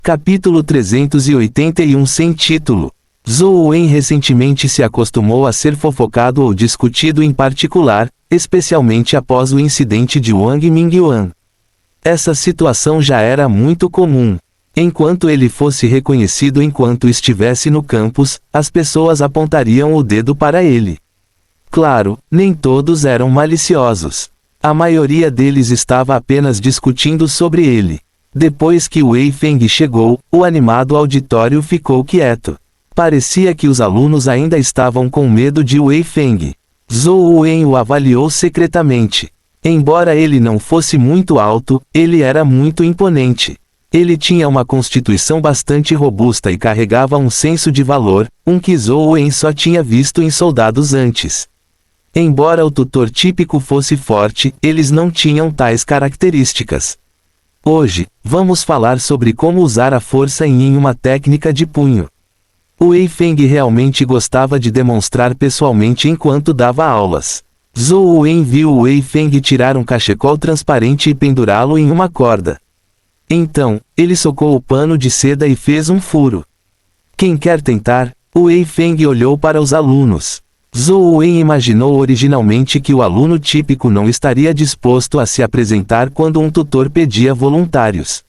Capítulo 381 sem título. Zhou Wen recentemente se acostumou a ser fofocado ou discutido em particular, especialmente após o incidente de Wang Mingyuan. Essa situação já era muito comum. Enquanto ele fosse reconhecido enquanto estivesse no campus, as pessoas apontariam o dedo para ele. Claro, nem todos eram maliciosos. A maioria deles estava apenas discutindo sobre ele. Depois que Wei Feng chegou, o animado auditório ficou quieto. Parecia que os alunos ainda estavam com medo de Wei Feng. Zhou Wen o avaliou secretamente. Embora ele não fosse muito alto, ele era muito imponente. Ele tinha uma constituição bastante robusta e carregava um senso de valor, que Zhou Wen só tinha visto em soldados antes. Embora o tutor típico fosse forte, eles não tinham tais características. Hoje, vamos falar sobre como usar a força em uma técnica de punho. Wei Feng realmente gostava de demonstrar pessoalmente enquanto dava aulas. Zhou Wen viu Wei Feng tirar um cachecol transparente e pendurá-lo em uma corda. Então, ele socou o pano de seda e fez um furo. Quem quer tentar? Wei Feng olhou para os alunos. Zhou Wen imaginou originalmente que o aluno típico não estaria disposto a se apresentar quando um tutor pedia voluntários.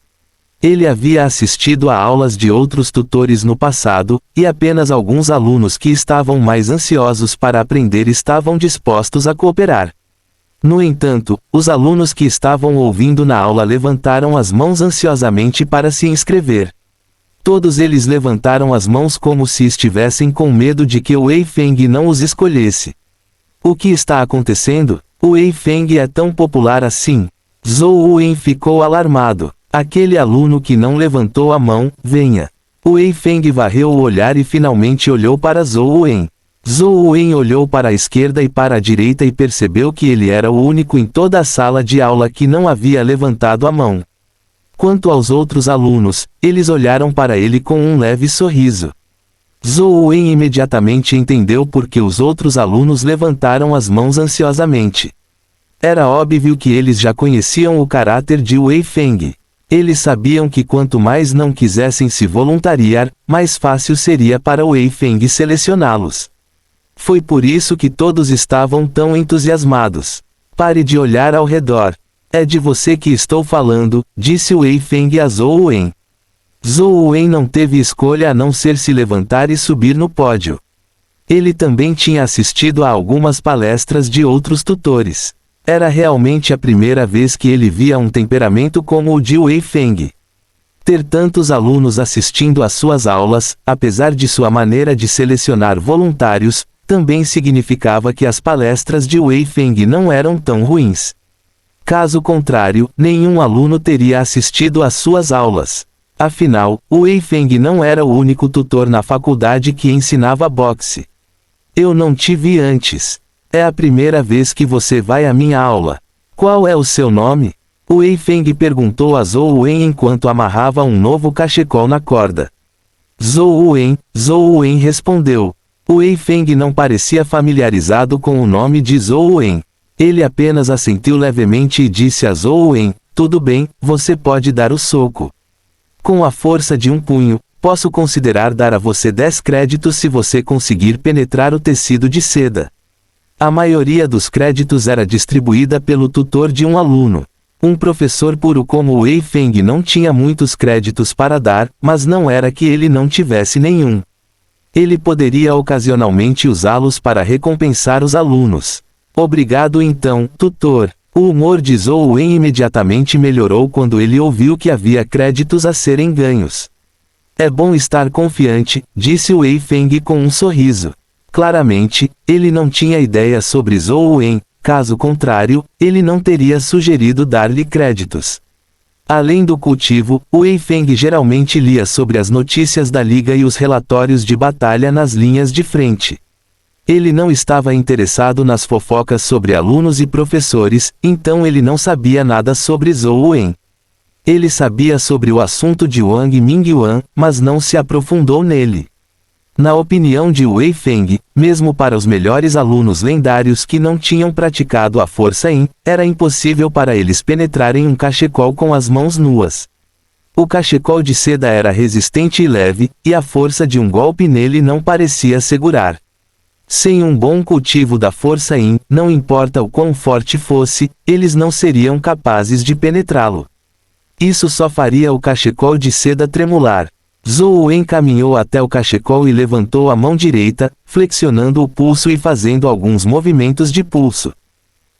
Ele havia assistido a aulas de outros tutores no passado, e apenas alguns alunos que estavam mais ansiosos para aprender estavam dispostos a cooperar. No entanto, os alunos que estavam ouvindo na aula levantaram as mãos ansiosamente para se inscrever. Todos eles levantaram as mãos como se estivessem com medo de que Wei Feng não os escolhesse. O que está acontecendo? Wei Feng é tão popular assim? Zhou Wen ficou alarmado. Aquele aluno que não levantou a mão, venha. Wei Feng varreu o olhar e finalmente olhou para Zhou Wen. Zhou Wen olhou para a esquerda e para a direita e percebeu que ele era o único em toda a sala de aula que não havia levantado a mão. Quanto aos outros alunos, eles olharam para ele com um leve sorriso. Zhou Wen imediatamente entendeu por que os outros alunos levantaram as mãos ansiosamente. Era óbvio que eles já conheciam o caráter de Wei Feng. Eles sabiam que quanto mais não quisessem se voluntariar, mais fácil seria para Wei Feng selecioná-los. Foi por isso que todos estavam tão entusiasmados. Pare de olhar ao redor. É de você que estou falando, disse Wei Feng a Zhou Wen. Zhou Wen não teve escolha a não ser se levantar e subir no pódio. Ele também tinha assistido a algumas palestras de outros tutores. Era realmente a primeira vez que ele via um temperamento como o de Wei Feng. Ter tantos alunos assistindo às suas aulas, apesar de sua maneira de selecionar voluntários, também significava que as palestras de Wei Feng não eram tão ruins. Caso contrário, nenhum aluno teria assistido às suas aulas. Afinal, Wei Feng não era o único tutor na faculdade que ensinava boxe. Eu não te vi antes. É a primeira vez que você vai à minha aula. Qual é o seu nome? Wei Feng perguntou a Zhou Wen enquanto amarrava um novo cachecol na corda. Zhou Wen respondeu. Wei Feng não parecia familiarizado com o nome de Zhou Wen. Ele apenas assentiu levemente e disse a Zhou Wen, tudo bem, você pode dar o soco. Com a força de um punho, posso considerar dar a você 10 créditos se você conseguir penetrar o tecido de seda. A maioria dos créditos era distribuída pelo tutor de um aluno. Um professor puro como Wei Feng não tinha muitos créditos para dar, mas não era que ele não tivesse nenhum. Ele poderia ocasionalmente usá-los para recompensar os alunos. Obrigado então, tutor. O humor de Zhou Wen imediatamente melhorou quando ele ouviu que havia créditos a serem ganhos. É bom estar confiante, disse Wei Feng com um sorriso. Claramente, ele não tinha ideia sobre Zhou Wen, caso contrário, ele não teria sugerido dar-lhe créditos. Além do cultivo, Wei Feng geralmente lia sobre as notícias da liga e os relatórios de batalha nas linhas de frente. Ele não estava interessado nas fofocas sobre alunos e professores, então ele não sabia nada sobre Zhou Wen. Ele sabia sobre o assunto de Wang Mingyuan, mas não se aprofundou nele. Na opinião de Wei Feng, mesmo para os melhores alunos lendários que não tinham praticado a força era impossível para eles penetrarem um cachecol com as mãos nuas. O cachecol de seda era resistente e leve, e a força de um golpe nele não parecia segurar. Sem um bom cultivo da força Yin, não importa o quão forte fosse, eles não seriam capazes de penetrá-lo. Isso só faria o cachecol de seda tremular. Zhou Wen caminhou até o cachecol e levantou a mão direita, flexionando o pulso e fazendo alguns movimentos de pulso.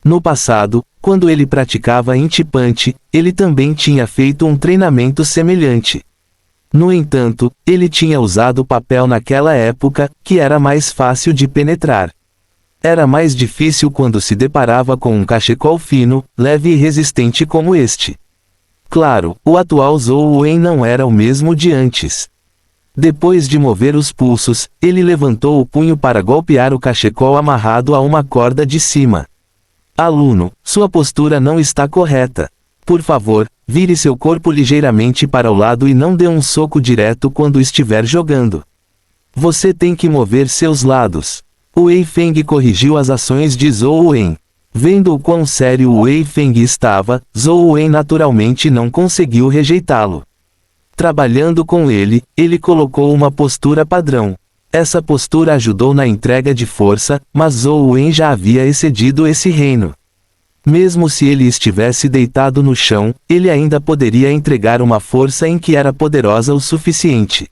No passado, quando ele praticava Yin Punch, ele também tinha feito um treinamento semelhante. No entanto, ele tinha usado papel naquela época, que era mais fácil de penetrar. Era mais difícil quando se deparava com um cachecol fino, leve e resistente como este. Claro, o atual Zhou Wen não era o mesmo de antes. Depois de mover os pulsos, ele levantou o punho para golpear o cachecol amarrado a uma corda de cima. Aluno, sua postura não está correta. Por favor, vire seu corpo ligeiramente para o lado e não dê um soco direto quando estiver jogando. Você tem que mover seus lados. O Wei Feng corrigiu as ações de Zhou Wen. Vendo o quão sério o Wei Feng estava, Zhou Wen naturalmente não conseguiu rejeitá-lo. Trabalhando com ele, ele colocou uma postura padrão. Essa postura ajudou na entrega de força, mas Zhou Wen já havia excedido esse reino. Mesmo se ele estivesse deitado no chão, ele ainda poderia entregar uma força em que era poderosa o suficiente.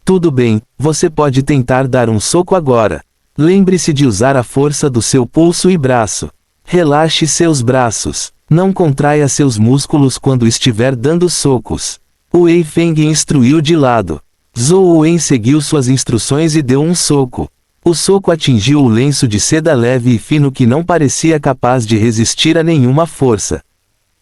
Tudo bem, você pode tentar dar um soco agora. Lembre-se de usar a força do seu pulso e braço. Relaxe seus braços. Não contraia seus músculos quando estiver dando socos. O Wei Feng instruiu de lado. Zhou Wen seguiu suas instruções e deu um soco. O soco atingiu o lenço de seda leve e fino que não parecia capaz de resistir a nenhuma força.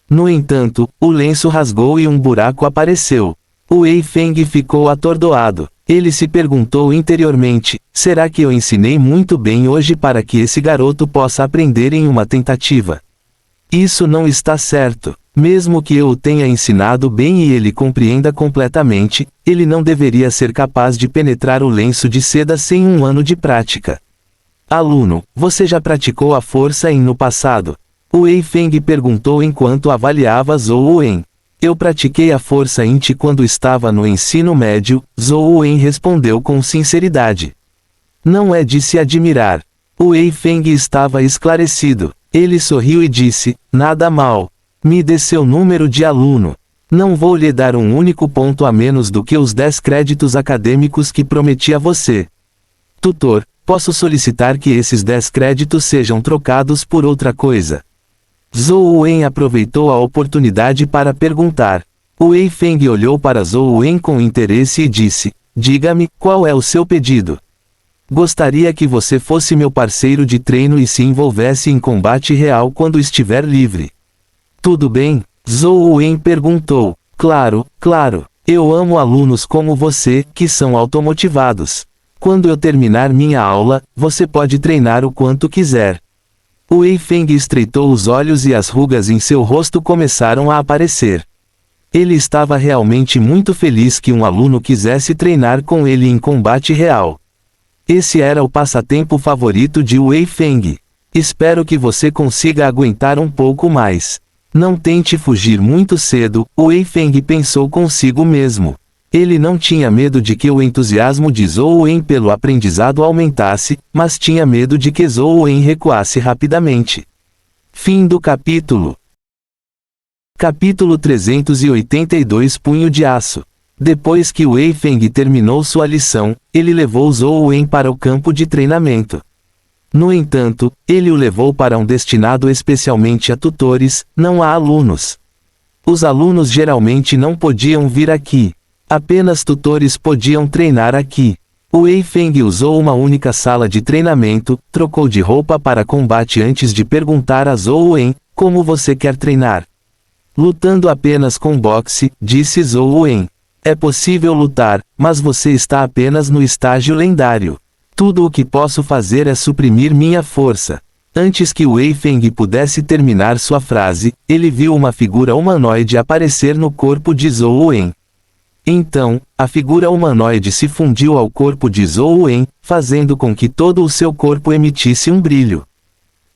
No entanto, o lenço rasgou e um buraco apareceu. O Wei Feng ficou atordoado. Ele se perguntou interiormente, será que eu ensinei muito bem hoje para que esse garoto possa aprender em uma tentativa? Isso não está certo. Mesmo que eu o tenha ensinado bem e ele compreenda completamente, ele não deveria ser capaz de penetrar o lenço de seda sem um ano de prática. Aluno, você já praticou a força Yin no passado? O Wei Feng perguntou enquanto avaliava Zhou Wen. Eu pratiquei a força Yin quando estava no ensino médio, Zhou Wen respondeu com sinceridade. Não é de se admirar. O Wei Feng estava esclarecido. Ele sorriu e disse, nada mal. Me dê seu número de aluno. Não vou lhe dar um único ponto a menos do que os 10 créditos acadêmicos que prometi a você. Tutor, posso solicitar que esses 10 créditos sejam trocados por outra coisa? Zhou Wen aproveitou a oportunidade para perguntar. O Wei Feng olhou para Zhou Wen com interesse e disse, diga-me, qual é o seu pedido? Gostaria que você fosse meu parceiro de treino e se envolvesse em combate real quando estiver livre. Tudo bem? Zhou Wen perguntou. Claro, claro. Eu amo alunos como você, que são automotivados. Quando eu terminar minha aula, você pode treinar o quanto quiser. O Wei Feng estreitou os olhos e as rugas em seu rosto começaram a aparecer. Ele estava realmente muito feliz que um aluno quisesse treinar com ele em combate real. Esse era o passatempo favorito de Wei Feng. Espero que você consiga aguentar um pouco mais. Não tente fugir muito cedo, o Wei Feng pensou consigo mesmo. Ele não tinha medo de que o entusiasmo de Zhou Wen pelo aprendizado aumentasse, mas tinha medo de que Zhou Wen recuasse rapidamente. Fim do capítulo. Capítulo 382 Punho de Aço. Depois que Wei Feng terminou sua lição, ele levou Zhou Wen para o campo de treinamento. No entanto, ele o levou para um destinado especialmente a tutores, não a alunos. Os alunos geralmente não podiam vir aqui. Apenas tutores podiam treinar aqui. O Wei Feng usou uma única sala de treinamento, trocou de roupa para combate antes de perguntar a Zhou Wen, como você quer treinar? Lutando apenas com boxe, disse Zhou Wen. É possível lutar, mas você está apenas no estágio lendário. Tudo o que posso fazer é suprimir minha força. Antes que Wei Feng pudesse terminar sua frase, ele viu uma figura humanoide aparecer no corpo de Zhou Wen. Então, a figura humanoide se fundiu ao corpo de Zhou Wen, fazendo com que todo o seu corpo emitisse um brilho.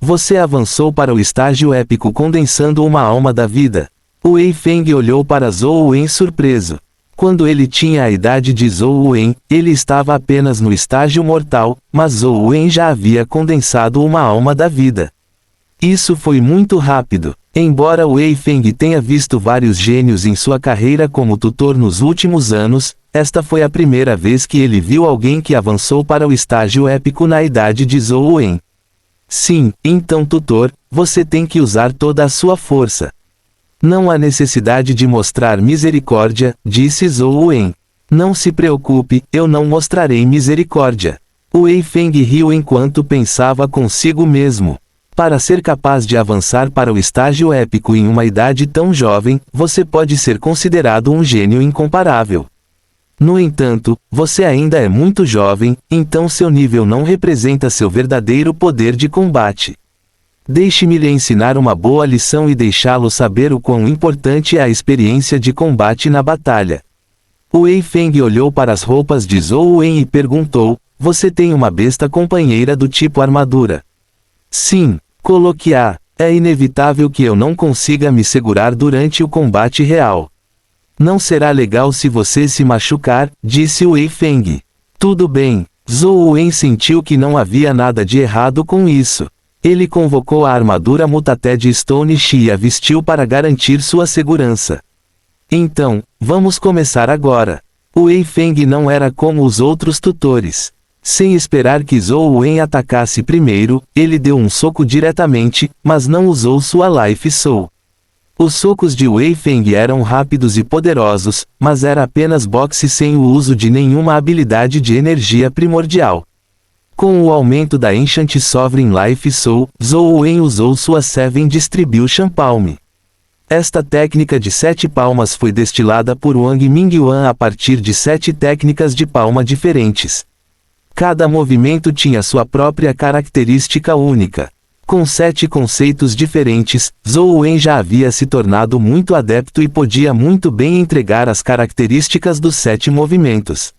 Você avançou para o estágio épico condensando uma alma da vida. Wei Feng olhou para Zhou Wen surpreso. Quando ele tinha a idade de Zhou Wen, ele estava apenas no estágio mortal, mas Zhou Wen já havia condensado uma alma da vida. Isso foi muito rápido. Embora Wei Feng tenha visto vários gênios em sua carreira como tutor nos últimos anos, esta foi a primeira vez que ele viu alguém que avançou para o estágio épico na idade de Zhou Wen. Sim, então tutor, você tem que usar toda a sua força. Não há necessidade de mostrar misericórdia, disse Zhou Wen. Não se preocupe, eu não mostrarei misericórdia. Wei Feng riu enquanto pensava consigo mesmo. Para ser capaz de avançar para o estágio épico em uma idade tão jovem, você pode ser considerado um gênio incomparável. No entanto, você ainda é muito jovem, então seu nível não representa seu verdadeiro poder de combate. Deixe-me lhe ensinar uma boa lição e deixá-lo saber o quão importante é a experiência de combate na batalha. Wei Feng olhou para as roupas de Zhou Wen e perguntou, você tem uma besta companheira do tipo armadura? Sim, coloque-a. É inevitável que eu não consiga me segurar durante o combate real. Não será legal se você se machucar, disse Wei Feng. Tudo bem. Zhou Wen sentiu que não havia nada de errado com isso. Ele convocou a armadura Mutaté de Stone Shi e a vestiu para garantir sua segurança. Então, vamos começar agora. Wei Feng não era como os outros tutores. Sem esperar que Zhou Wen atacasse primeiro, ele deu um soco diretamente, mas não usou sua Life Soul. Os socos de Wei Feng eram rápidos e poderosos, mas era apenas boxe sem o uso de nenhuma habilidade de energia primordial. Com o aumento da Ancient Sovereign Life Soul, Zhou Wen usou sua Seven Distribution Palm. Esta técnica de 7 palmas foi destilada por Wang Mingyuan a partir de 7 técnicas de palma diferentes. Cada movimento tinha sua própria característica única. Com 7 conceitos diferentes, Zhou Wen já havia se tornado muito adepto e podia muito bem entregar as características dos 7 movimentos.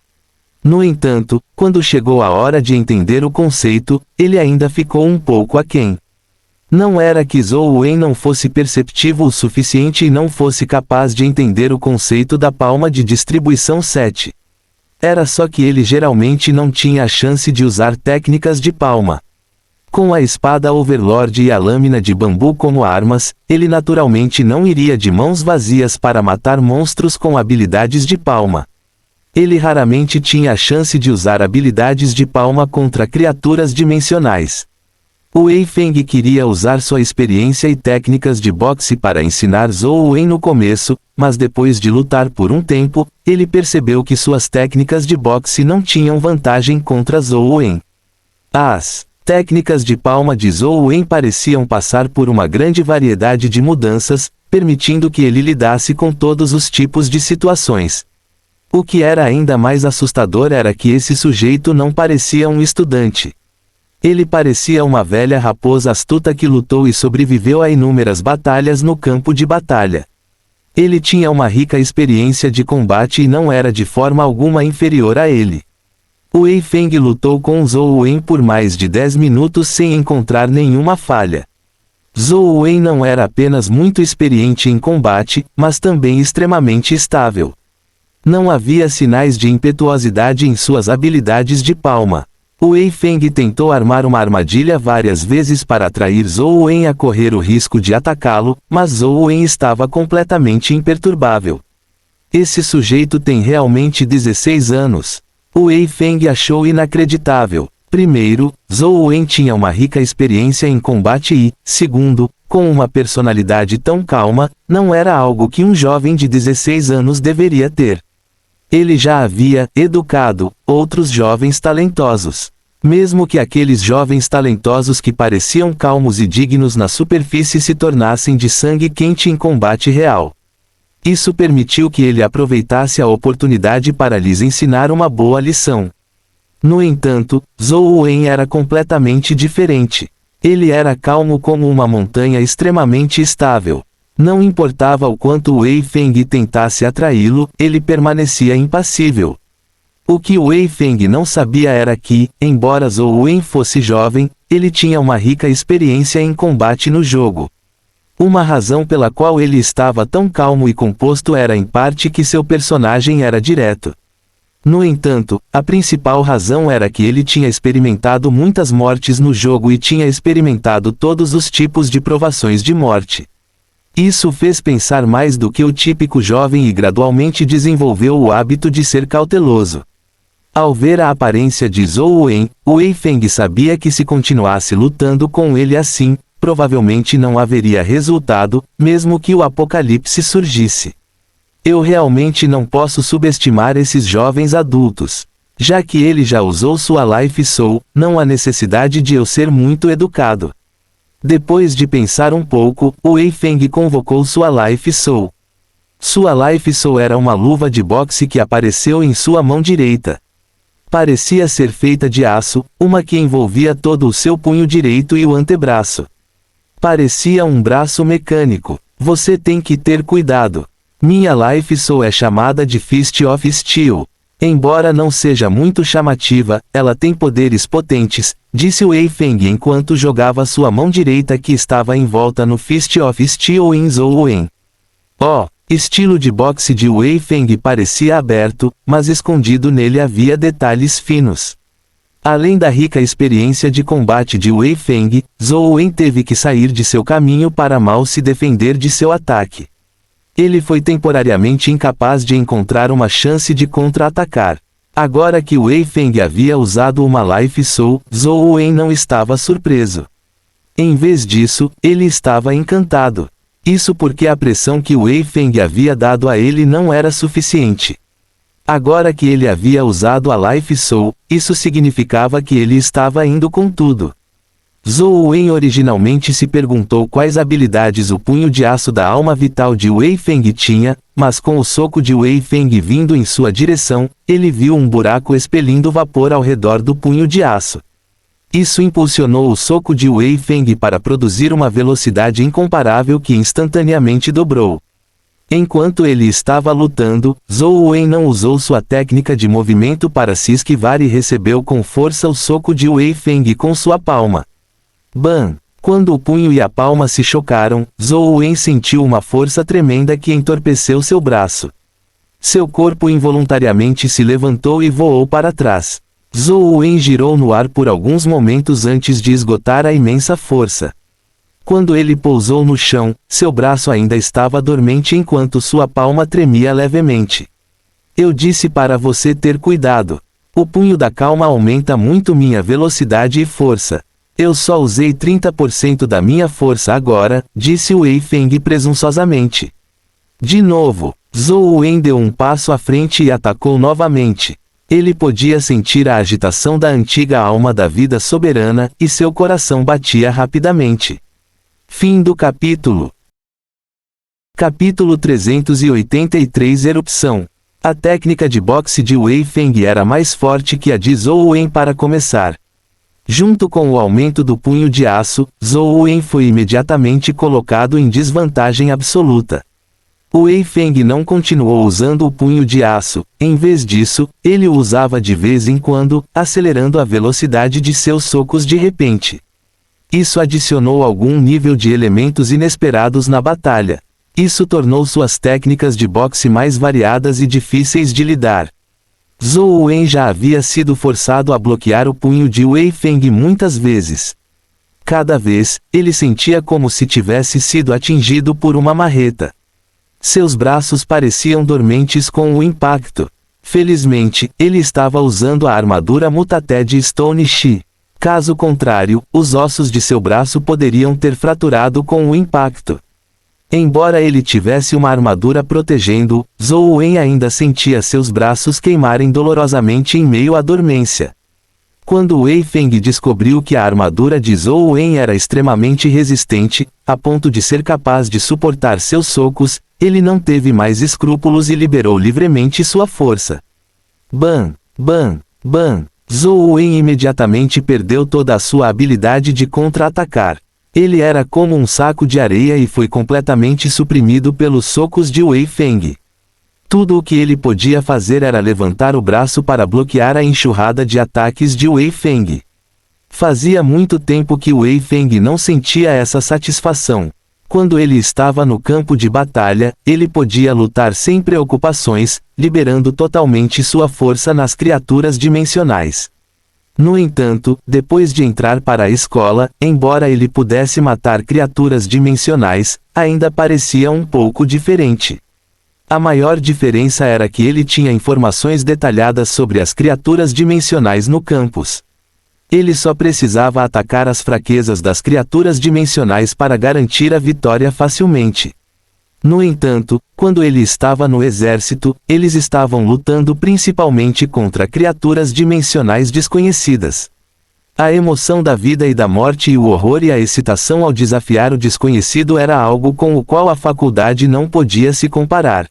No entanto, quando chegou a hora de entender o conceito, ele ainda ficou um pouco aquém. Não era que Zhou Wen não fosse perceptivo o suficiente e não fosse capaz de entender o conceito da palma de distribuição 7. Era só que ele geralmente não tinha a chance de usar técnicas de palma. Com a espada Overlord e a lâmina de bambu como armas, ele naturalmente não iria de mãos vazias para matar monstros com habilidades de palma. Ele raramente tinha a chance de usar habilidades de palma contra criaturas dimensionais. Wei Feng queria usar sua experiência e técnicas de boxe para ensinar Zhou Wen no começo, mas depois de lutar por um tempo, ele percebeu que suas técnicas de boxe não tinham vantagem contra Zhou Wen. As técnicas de palma de Zhou Wen pareciam passar por uma grande variedade de mudanças, permitindo que ele lidasse com todos os tipos de situações. O que era ainda mais assustador era que esse sujeito não parecia um estudante. Ele parecia uma velha raposa astuta que lutou e sobreviveu a inúmeras batalhas no campo de batalha. Ele tinha uma rica experiência de combate e não era de forma alguma inferior a ele. Wei Feng lutou com Zhou Wen por mais de 10 minutos sem encontrar nenhuma falha. Zhou Wen não era apenas muito experiente em combate, mas também extremamente estável. Não havia sinais de impetuosidade em suas habilidades de palma. Wei Feng tentou armar uma armadilha várias vezes para atrair Zhou Wen a correr o risco de atacá-lo, mas Zhou Wen estava completamente imperturbável. Esse sujeito tem realmente 16 anos. Wei Feng achou inacreditável. Primeiro, Zhou Wen tinha uma rica experiência em combate e, segundo, com uma personalidade tão calma, não era algo que um jovem de 16 anos deveria ter. Ele já havia educado outros jovens talentosos. Mesmo que aqueles jovens talentosos que pareciam calmos e dignos na superfície se tornassem de sangue quente em combate real. Isso permitiu que ele aproveitasse a oportunidade para lhes ensinar uma boa lição. No entanto, Zhou Wen era completamente diferente. Ele era calmo como uma montanha extremamente estável. Não importava o quanto Wei Feng tentasse atraí-lo, ele permanecia impassível. O que Wei Feng não sabia era que, embora Zhou Wen fosse jovem, ele tinha uma rica experiência em combate no jogo. Uma razão pela qual ele estava tão calmo e composto era em parte que seu personagem era direto. No entanto, a principal razão era que ele tinha experimentado muitas mortes no jogo e tinha experimentado todos os tipos de provações de morte. Isso fez pensar mais do que o típico jovem e gradualmente desenvolveu o hábito de ser cauteloso. Ao ver a aparência de Zhou Wen, Wei Feng sabia que se continuasse lutando com ele assim, provavelmente não haveria resultado, mesmo que o apocalipse surgisse. Eu realmente não posso subestimar esses jovens adultos. Já que ele já usou sua Life Soul, não há necessidade de eu ser muito educado. Depois de pensar um pouco, Wei Feng convocou sua Life Soul. Sua Life Soul era uma luva de boxe que apareceu em sua mão direita. Parecia ser feita de aço, uma que envolvia todo o seu punho direito e o antebraço. Parecia um braço mecânico. Você tem que ter cuidado. Minha Life Soul é chamada de Fist of Steel. Embora não seja muito chamativa, ela tem poderes potentes, disse Wei Feng enquanto jogava sua mão direita que estava envolta no Fist of Steel em Zhou Wen. Estilo de boxe de Wei Feng parecia aberto, mas escondido nele havia detalhes finos. Além da rica experiência de combate de Wei Feng, Zhou Wen teve que sair de seu caminho para mal se defender de seu ataque. Ele foi temporariamente incapaz de encontrar uma chance de contra-atacar. Agora que Wei Feng havia usado uma Life Soul, Zhou Wen não estava surpreso. Em vez disso, ele estava encantado. Isso porque a pressão que Wei Feng havia dado a ele não era suficiente. Agora que ele havia usado a Life Soul, isso significava que ele estava indo com tudo. Zhou Wen originalmente se perguntou quais habilidades o punho de aço da alma vital de Wei Feng tinha, mas com o soco de Wei Feng vindo em sua direção, ele viu um buraco expelindo vapor ao redor do punho de aço. Isso impulsionou o soco de Wei Feng para produzir uma velocidade incomparável que instantaneamente dobrou. Enquanto ele estava lutando, Zhou Wen não usou sua técnica de movimento para se esquivar e recebeu com força o soco de Wei Feng com sua palma. Bam! Quando o punho e a palma se chocaram, Zhou Wen sentiu uma força tremenda que entorpeceu seu braço. Seu corpo involuntariamente se levantou e voou para trás. Zhou Wen girou no ar por alguns momentos antes de esgotar a imensa força. Quando ele pousou no chão, seu braço ainda estava dormente enquanto sua palma tremia levemente. Eu disse para você ter cuidado. O punho da calma aumenta muito minha velocidade e força. Eu só usei 30% da minha força agora, disse Wei Feng presunçosamente. De novo, Zhou Wen deu um passo à frente e atacou novamente. Ele podia sentir a agitação da antiga alma da vida soberana, e seu coração batia rapidamente. Fim do capítulo. Capítulo 383 Erupção. A técnica de boxe de Wei Feng era mais forte que a de Zhou Wen para começar. Junto com o aumento do punho de aço, Zhou Wen foi imediatamente colocado em desvantagem absoluta. Wei Feng não continuou usando o punho de aço, em vez disso, ele o usava de vez em quando, acelerando a velocidade de seus socos de repente. Isso adicionou algum nível de elementos inesperados na batalha. Isso tornou suas técnicas de boxe mais variadas e difíceis de lidar. Zhou Wen já havia sido forçado a bloquear o punho de Wei Feng muitas vezes. Cada vez, ele sentia como se tivesse sido atingido por uma marreta. Seus braços pareciam dormentes com o impacto. Felizmente, ele estava usando a armadura Mutated Stone Shi. Caso contrário, os ossos de seu braço poderiam ter fraturado com o impacto. Embora ele tivesse uma armadura protegendo-o, Zhou Wen ainda sentia seus braços queimarem dolorosamente em meio à dormência. Quando Wei Feng descobriu que a armadura de Zhou Wen era extremamente resistente, a ponto de ser capaz de suportar seus socos, ele não teve mais escrúpulos e liberou livremente sua força. Bam! Bam! Bam! Zhou Wen imediatamente perdeu toda a sua habilidade de contra-atacar. Ele era como um saco de areia e foi completamente suprimido pelos socos de Wei Feng. Tudo o que ele podia fazer era levantar o braço para bloquear a enxurrada de ataques de Wei Feng. Fazia muito tempo que Wei Feng não sentia essa satisfação. Quando ele estava no campo de batalha, ele podia lutar sem preocupações, liberando totalmente sua força nas criaturas dimensionais. No entanto, depois de entrar para a escola, embora ele pudesse matar criaturas dimensionais, ainda parecia um pouco diferente. A maior diferença era que ele tinha informações detalhadas sobre as criaturas dimensionais no campus. Ele só precisava atacar as fraquezas das criaturas dimensionais para garantir a vitória facilmente. No entanto, quando ele estava no exército, eles estavam lutando principalmente contra criaturas dimensionais desconhecidas. A emoção da vida e da morte e o horror e a excitação ao desafiar o desconhecido era algo com o qual a faculdade não podia se comparar.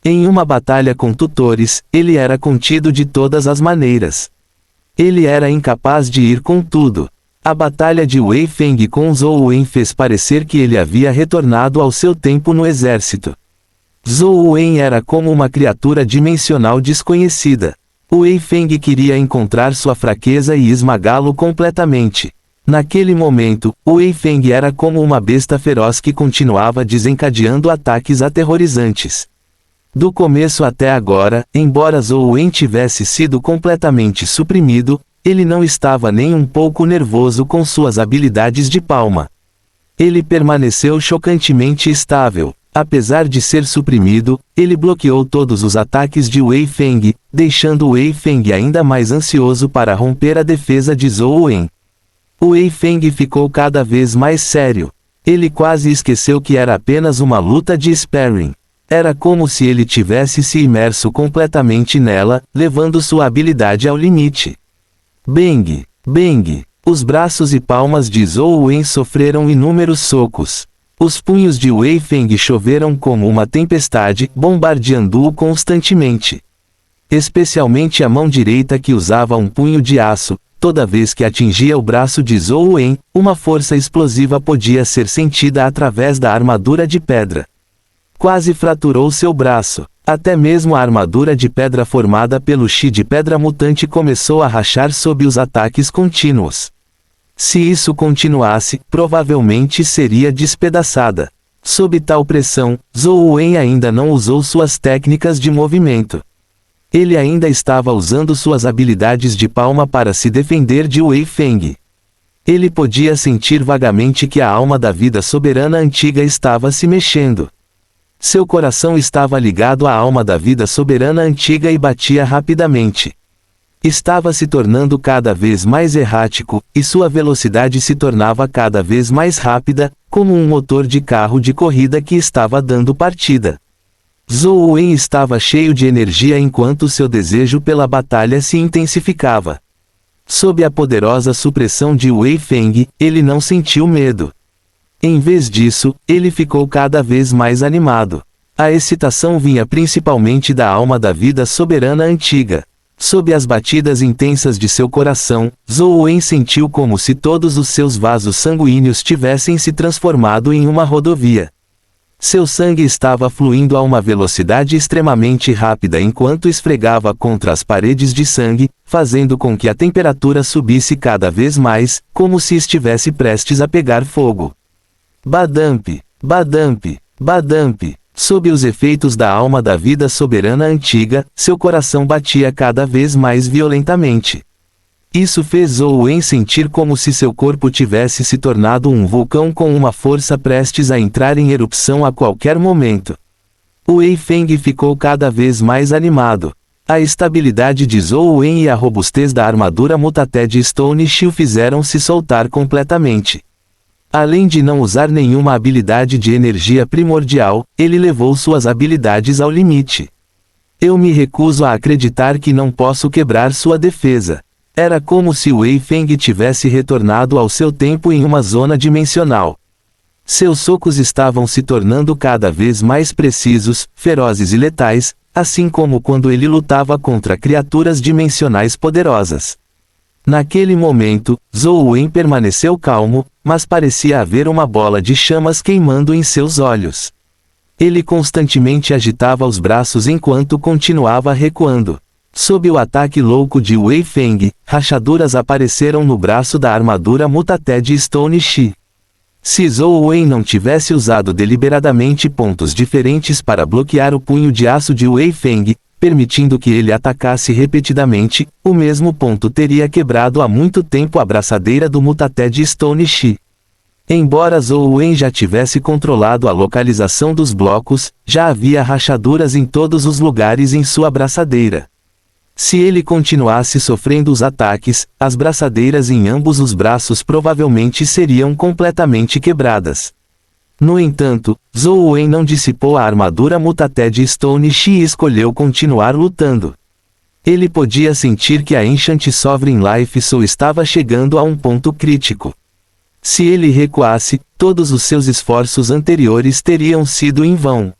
Em uma batalha com tutores, ele era contido de todas as maneiras. Ele era incapaz de ir com tudo. A batalha de Wei Feng com Zhou Wen fez parecer que ele havia retornado ao seu tempo no exército. Zhou Wen era como uma criatura dimensional desconhecida. Wei Feng queria encontrar sua fraqueza e esmagá-lo completamente. Naquele momento, Wei Feng era como uma besta feroz que continuava desencadeando ataques aterrorizantes. Do começo até agora, embora Zhou Wen tivesse sido completamente suprimido, ele não estava nem um pouco nervoso com suas habilidades de palma. Ele permaneceu chocantemente estável. Apesar de ser suprimido, ele bloqueou todos os ataques de Wei Feng, deixando Wei Feng ainda mais ansioso para romper a defesa de Zhou Wen. Wei Feng ficou cada vez mais sério. Ele quase esqueceu que era apenas uma luta de sparring. Era como se ele tivesse se imerso completamente nela, levando sua habilidade ao limite. Bang! Bang! Os braços e palmas de Zhou Wen sofreram inúmeros socos. Os punhos de Wei Feng choveram como uma tempestade, bombardeando-o constantemente. Especialmente a mão direita que usava um punho de aço, toda vez que atingia o braço de Zhou Wen, uma força explosiva podia ser sentida através da armadura de pedra. Quase fraturou seu braço. Até mesmo a armadura de pedra formada pelo chi de pedra mutante começou a rachar sob os ataques contínuos. Se isso continuasse, provavelmente seria despedaçada. Sob tal pressão, Zhou Wen ainda não usou suas técnicas de movimento. Ele ainda estava usando suas habilidades de palma para se defender de Wei Feng. Ele podia sentir vagamente que a alma da vida soberana antiga estava se mexendo. Seu coração estava ligado à alma da vida soberana antiga e batia rapidamente. Estava se tornando cada vez mais errático, e sua velocidade se tornava cada vez mais rápida, como um motor de carro de corrida que estava dando partida. Zhou Wen estava cheio de energia enquanto seu desejo pela batalha se intensificava. Sob a poderosa supressão de Wei Feng, ele não sentiu medo. Em vez disso, ele ficou cada vez mais animado. A excitação vinha principalmente da alma da vida soberana antiga. Sob as batidas intensas de seu coração, Zhou Wen sentiu como se todos os seus vasos sanguíneos tivessem se transformado em uma rodovia. Seu sangue estava fluindo a uma velocidade extremamente rápida enquanto esfregava contra as paredes de sangue, fazendo com que a temperatura subisse cada vez mais, como se estivesse prestes a pegar fogo. Badamp, badamp, badamp. Sob os efeitos da alma da vida soberana antiga, seu coração batia cada vez mais violentamente. Isso fez Zhou Wen sentir como se seu corpo tivesse se tornado um vulcão com uma força prestes a entrar em erupção a qualquer momento. Wei Feng ficou cada vez mais animado. A estabilidade de Zhou Wen e a robustez da armadura Mutated Stone Shi o fizeram se soltar completamente. Além de não usar nenhuma habilidade de energia primordial, ele levou suas habilidades ao limite. Eu me recuso a acreditar que não posso quebrar sua defesa. Era como se Wei Feng tivesse retornado ao seu tempo em uma zona dimensional. Seus socos estavam se tornando cada vez mais precisos, ferozes e letais, assim como quando ele lutava contra criaturas dimensionais poderosas. Naquele momento, Zhou Wen permaneceu calmo, mas parecia haver uma bola de chamas queimando em seus olhos. Ele constantemente agitava os braços enquanto continuava recuando. Sob o ataque louco de Wei Feng, rachaduras apareceram no braço da armadura Mutated Stone Shi. Se Zhou Wen não tivesse usado deliberadamente pontos diferentes para bloquear o punho de aço de Wei Feng, permitindo que ele atacasse repetidamente, o mesmo ponto teria quebrado há muito tempo a braçadeira do Mutaté de Stone Shi. Embora Zhou Wen já tivesse controlado a localização dos blocos, já havia rachaduras em todos os lugares em sua braçadeira. Se ele continuasse sofrendo os ataques, as braçadeiras em ambos os braços provavelmente seriam completamente quebradas. No entanto, Zhou Wen não dissipou a armadura Mutaté de Stone Shi e escolheu continuar lutando. Ele podia sentir que a Ancient Sovereign Life Soul estava chegando a um ponto crítico. Se ele recuasse, todos os seus esforços anteriores teriam sido em vão.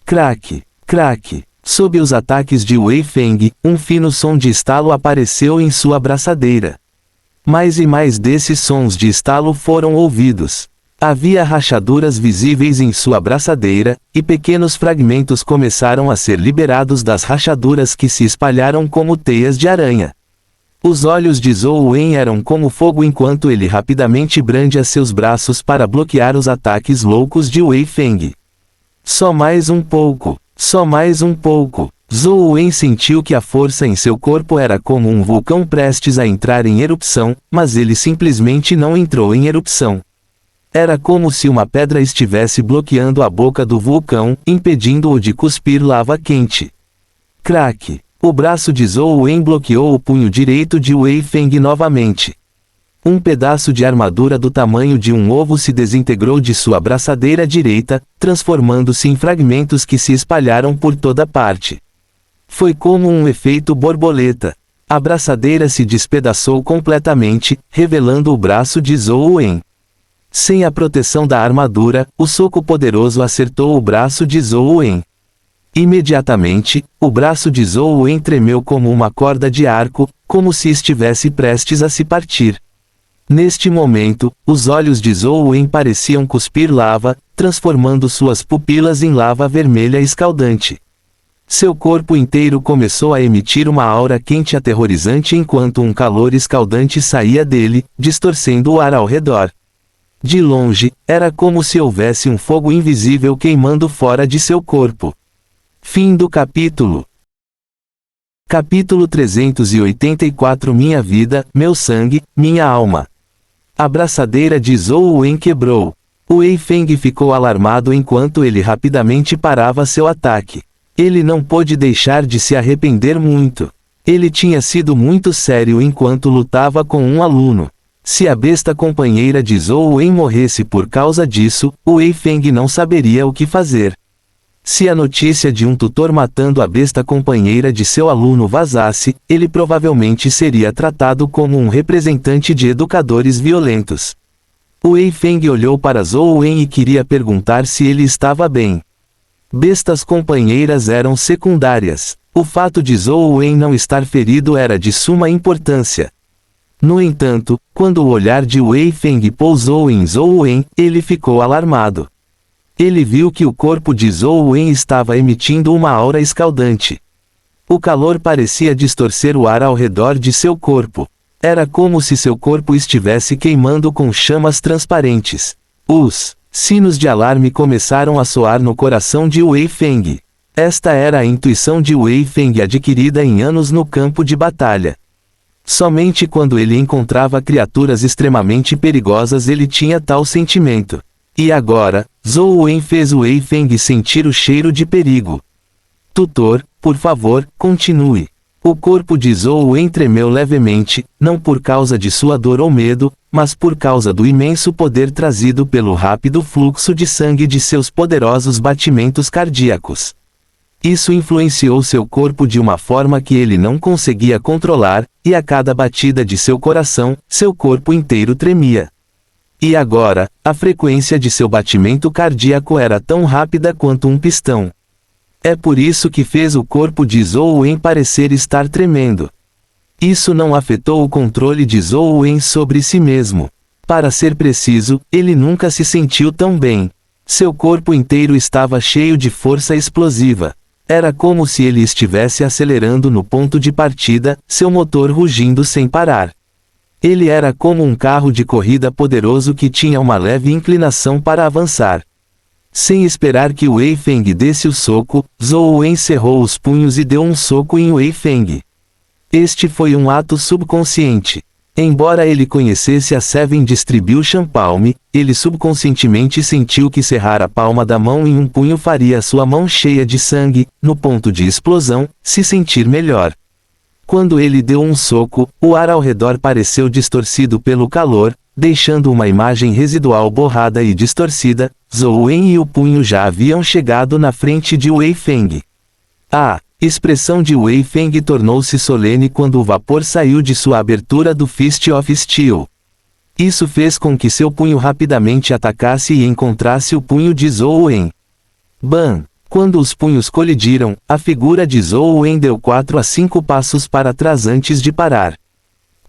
Crack, crack. Sob os ataques de Wei Feng, um fino som de estalo apareceu em sua braçadeira. Mais e mais desses sons de estalo foram ouvidos. Havia rachaduras visíveis em sua braçadeira, e pequenos fragmentos começaram a ser liberados das rachaduras que se espalharam como teias de aranha. Os olhos de Zhou Wen eram como fogo enquanto ele rapidamente brandia seus braços para bloquear os ataques loucos de Wei Feng. Só mais um pouco, só mais um pouco. Zhou Wen sentiu que a força em seu corpo era como um vulcão prestes a entrar em erupção, mas ele simplesmente não entrou em erupção. Era como se uma pedra estivesse bloqueando a boca do vulcão, impedindo-o de cuspir lava quente. Crack! O braço de Zhou Wen bloqueou o punho direito de Wei Feng novamente. Um pedaço de armadura do tamanho de um ovo se desintegrou de sua braçadeira direita, transformando-se em fragmentos que se espalharam por toda parte. Foi como um efeito borboleta. A braçadeira se despedaçou completamente, revelando o braço de Zhou Wen. Sem a proteção da armadura, o soco poderoso acertou o braço de Zhou Wen. Imediatamente, o braço de Zhou Wen tremeu como uma corda de arco, como se estivesse prestes a se partir. Neste momento, os olhos de Zhou Wen pareciam cuspir lava, transformando suas pupilas em lava vermelha escaldante. Seu corpo inteiro começou a emitir uma aura quente aterrorizante enquanto um calor escaldante saía dele, distorcendo o ar ao redor. De longe, era como se houvesse um fogo invisível queimando fora de seu corpo. Fim do capítulo. Capítulo 384 Minha vida, meu sangue, minha alma. A braçadeira de Zhou Wen quebrou. Wei Feng ficou alarmado enquanto ele rapidamente parava seu ataque. Ele não pôde deixar de se arrepender muito. Ele tinha sido muito sério enquanto lutava com um aluno. Se a besta companheira de Zhou Wen morresse por causa disso, Wei Feng não saberia o que fazer. Se a notícia de um tutor matando a besta companheira de seu aluno vazasse, ele provavelmente seria tratado como um representante de educadores violentos. Wei Feng olhou para Zhou Wen e queria perguntar se ele estava bem. Bestas companheiras eram secundárias. O fato de Zhou Wen não estar ferido era de suma importância. No entanto, quando o olhar de Wei Feng pousou em Zhou Wen, ele ficou alarmado. Ele viu que o corpo de Zhou Wen estava emitindo uma aura escaldante. O calor parecia distorcer o ar ao redor de seu corpo. Era como se seu corpo estivesse queimando com chamas transparentes. Os sinos de alarme começaram a soar no coração de Wei Feng. Esta era a intuição de Wei Feng adquirida em anos no campo de batalha. Somente quando ele encontrava criaturas extremamente perigosas ele tinha tal sentimento. E agora, Zhou Wen fez Wei Feng sentir o cheiro de perigo. Tutor, por favor, continue. O corpo de Zhou Wen tremeu levemente, não por causa de sua dor ou medo, mas por causa do imenso poder trazido pelo rápido fluxo de sangue de seus poderosos batimentos cardíacos. Isso influenciou seu corpo de uma forma que ele não conseguia controlar, e a cada batida de seu coração, seu corpo inteiro tremia. E agora, a frequência de seu batimento cardíaco era tão rápida quanto um pistão. É por isso que fez o corpo de Zhou Wen parecer estar tremendo. Isso não afetou o controle de Zhou Wen sobre si mesmo. Para ser preciso, ele nunca se sentiu tão bem. Seu corpo inteiro estava cheio de força explosiva. Era como se ele estivesse acelerando no ponto de partida, seu motor rugindo sem parar. Ele era como um carro de corrida poderoso que tinha uma leve inclinação para avançar. Sem esperar que Wei Feng desse o soco, Zhou Wen cerrou os punhos e deu um soco em Wei Feng. Este foi um ato subconsciente. Embora ele conhecesse a Seven Distribution Palm, ele subconscientemente sentiu que cerrar a palma da mão em um punho faria sua mão cheia de sangue, no ponto de explosão, se sentir melhor. Quando ele deu um soco, o ar ao redor pareceu distorcido pelo calor, deixando uma imagem residual borrada e distorcida. Zhou Wen e o punho já haviam chegado na frente de Wei Feng. A expressão de Wei Feng tornou-se solene quando o vapor saiu de sua abertura do Fist of Steel. Isso fez com que seu punho rapidamente atacasse e encontrasse o punho de Zhou Wen. Bam! Quando os punhos colidiram, a figura de Zhou Wen deu 4 a 5 passos para trás antes de parar.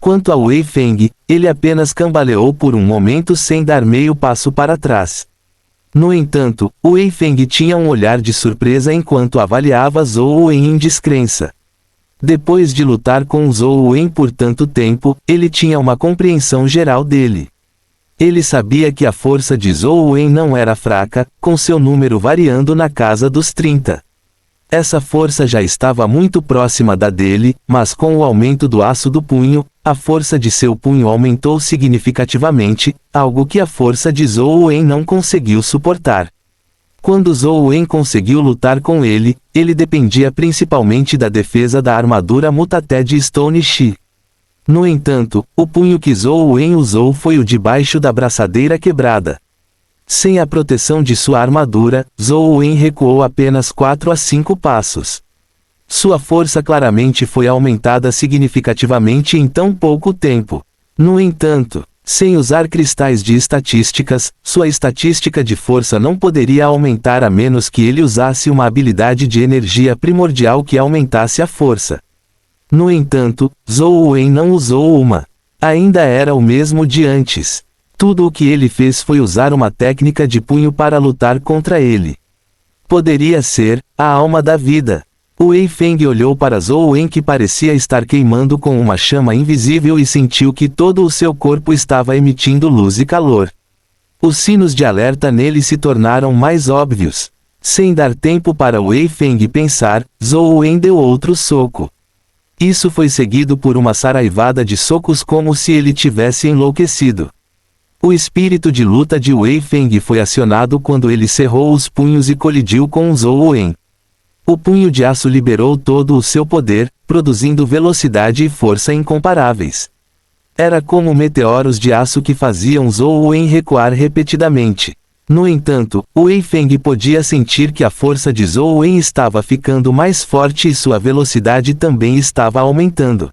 Quanto a Wei Feng, ele apenas cambaleou por um momento sem dar meio passo para trás. No entanto, Wei Feng tinha um olhar de surpresa enquanto avaliava Zhou Wen em descrença. Depois de lutar com Zhou Wen por tanto tempo, ele tinha uma compreensão geral dele. Ele sabia que a força de Zhou Wen não era fraca, com seu número variando na casa dos 30. Essa força já estava muito próxima da dele, mas com o aumento do aço do punho, a força de seu punho aumentou significativamente, algo que a força de Zhou Wen não conseguiu suportar. Quando Zhou Wen conseguiu lutar com ele, ele dependia principalmente da defesa da armadura Mutate de Stone Shi. No entanto, o punho que Zhou Wen usou foi o de baixo da braçadeira quebrada. Sem a proteção de sua armadura, Zhou Wen recuou apenas 4 a 5 passos. Sua força claramente foi aumentada significativamente em tão pouco tempo. No entanto, sem usar cristais de estatísticas, sua estatística de força não poderia aumentar a menos que ele usasse uma habilidade de energia primordial que aumentasse a força. No entanto, Zhou Wen não usou uma. Ainda era o mesmo de antes. Tudo o que ele fez foi usar uma técnica de punho para lutar contra ele. Poderia ser a alma da vida. Wei Feng olhou para Zhou Wen que parecia estar queimando com uma chama invisível e sentiu que todo o seu corpo estava emitindo luz e calor. Os sinos de alerta nele se tornaram mais óbvios. Sem dar tempo para Wei Feng pensar, Zhou Wen deu outro soco. Isso foi seguido por uma saraivada de socos como se ele tivesse enlouquecido. O espírito de luta de Wei Feng foi acionado quando ele cerrou os punhos e colidiu com Zhou Wen. O punho de aço liberou todo o seu poder, produzindo velocidade e força incomparáveis. Era como meteoros de aço que faziam Zhou Wen recuar repetidamente. No entanto, Wei Feng podia sentir que a força de Zhou Wen estava ficando mais forte e sua velocidade também estava aumentando.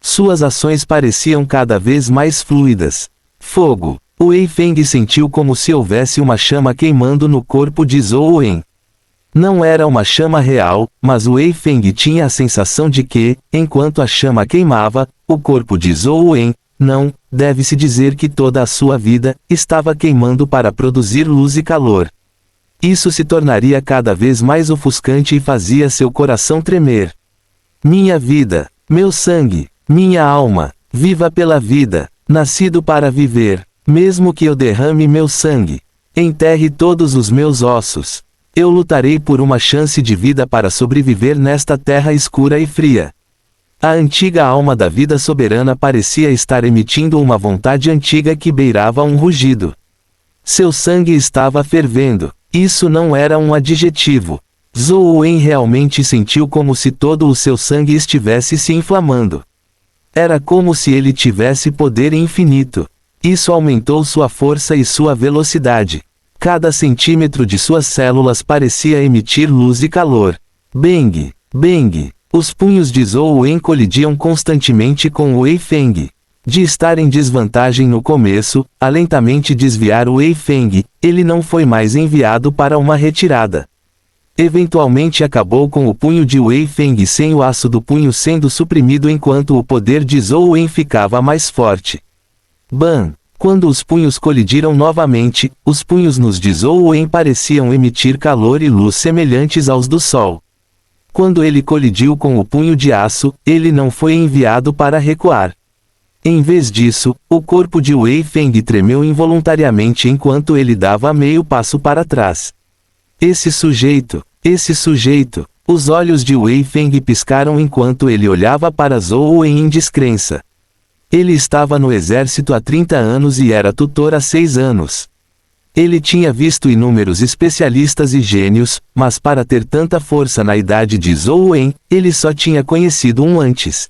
Suas ações pareciam cada vez mais fluidas. Fogo. Wei Feng sentiu como se houvesse uma chama queimando no corpo de Zhou Wen. Não era uma chama real, mas Wei Feng tinha a sensação de que, enquanto a chama queimava, o corpo de Zhou Wen, não, deve-se dizer que toda a sua vida, estava queimando para produzir luz e calor. Isso se tornaria cada vez mais ofuscante e fazia seu coração tremer. Minha vida, meu sangue, minha alma, viva pela vida. Nascido para viver, mesmo que eu derrame meu sangue, enterre todos os meus ossos. Eu lutarei por uma chance de vida para sobreviver nesta terra escura e fria. A antiga alma da vida soberana parecia estar emitindo uma vontade antiga que beirava um rugido. Seu sangue estava fervendo. Isso não era um adjetivo. Zhou Wen realmente sentiu como se todo o seu sangue estivesse se inflamando. Era como se ele tivesse poder infinito. Isso aumentou sua força e sua velocidade. Cada centímetro de suas células parecia emitir luz e calor. Bang! Bang! Os punhos de Zhou Wen colidiam constantemente com Wei Feng. De estar em desvantagem no começo, a lentamente desviar Wei Feng, ele não foi mais enviado para uma retirada. Eventualmente acabou com o punho de Wei Feng sem o aço do punho sendo suprimido enquanto o poder de Zhou Wen ficava mais forte. Bam! Quando os punhos colidiram novamente, os punhos nos de Zhou Wen pareciam emitir calor e luz semelhantes aos do sol. Quando ele colidiu com o punho de aço, ele não foi enviado para recuar. Em vez disso, o corpo de Wei Feng tremeu involuntariamente enquanto ele dava meio passo para trás. Esse sujeito! Os olhos de Wei Feng piscaram enquanto ele olhava para Zhou Wen em descrença. Ele estava no exército há 30 anos e era tutor há 6 anos. Ele tinha visto inúmeros especialistas e gênios, mas para ter tanta força na idade de Zhou Wen, ele só tinha conhecido um antes.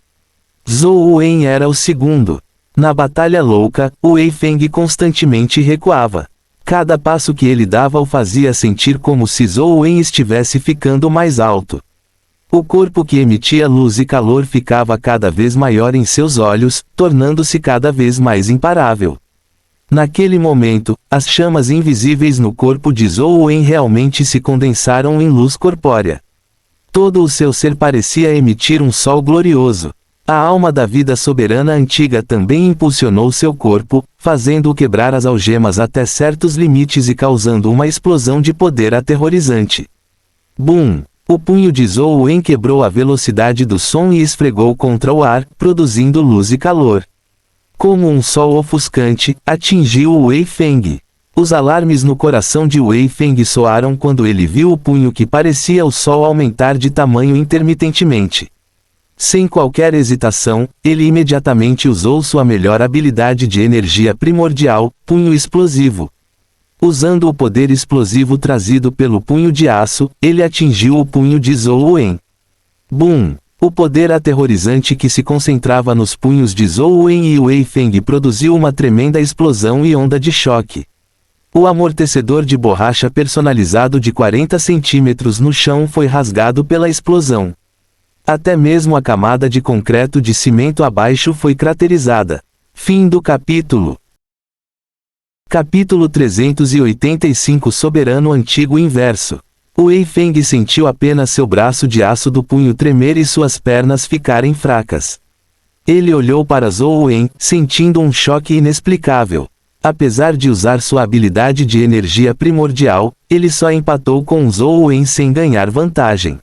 Zhou Wen era o segundo. Na batalha louca, Wei Feng constantemente recuava. Cada passo que ele dava o fazia sentir como se Zhou Wen estivesse ficando mais alto. O corpo que emitia luz e calor ficava cada vez maior em seus olhos, tornando-se cada vez mais imparável. Naquele momento, as chamas invisíveis no corpo de Zhou Wen realmente se condensaram em luz corpórea. Todo o seu ser parecia emitir um sol glorioso. A alma da vida soberana antiga também impulsionou seu corpo, fazendo-o quebrar as algemas até certos limites e causando uma explosão de poder aterrorizante. Bum! O punho de Zhou Wen quebrou a velocidade do som e esfregou contra o ar, produzindo luz e calor. Como um sol ofuscante, atingiu o Wei Feng. Os alarmes no coração de Wei Feng soaram quando ele viu o punho que parecia o sol aumentar de tamanho intermitentemente. Sem qualquer hesitação, ele imediatamente usou sua melhor habilidade de energia primordial, punho explosivo. Usando o poder explosivo trazido pelo punho de aço, ele atingiu o punho de Zhou Wen. Bum! O poder aterrorizante que se concentrava nos punhos de Zhou Wen e Wei Feng produziu uma tremenda explosão e onda de choque. O amortecedor de borracha personalizado de 40 centímetros no chão foi rasgado pela explosão. Até mesmo a camada de concreto de cimento abaixo foi craterizada. Fim do capítulo. Capítulo 385 Soberano Antigo Inverso. Wei Feng sentiu apenas seu braço de aço do punho tremer e suas pernas ficarem fracas. Ele olhou para Zhou Wen, sentindo um choque inexplicável. Apesar de usar sua habilidade de energia primordial, ele só empatou com Zhou Wen sem ganhar vantagem.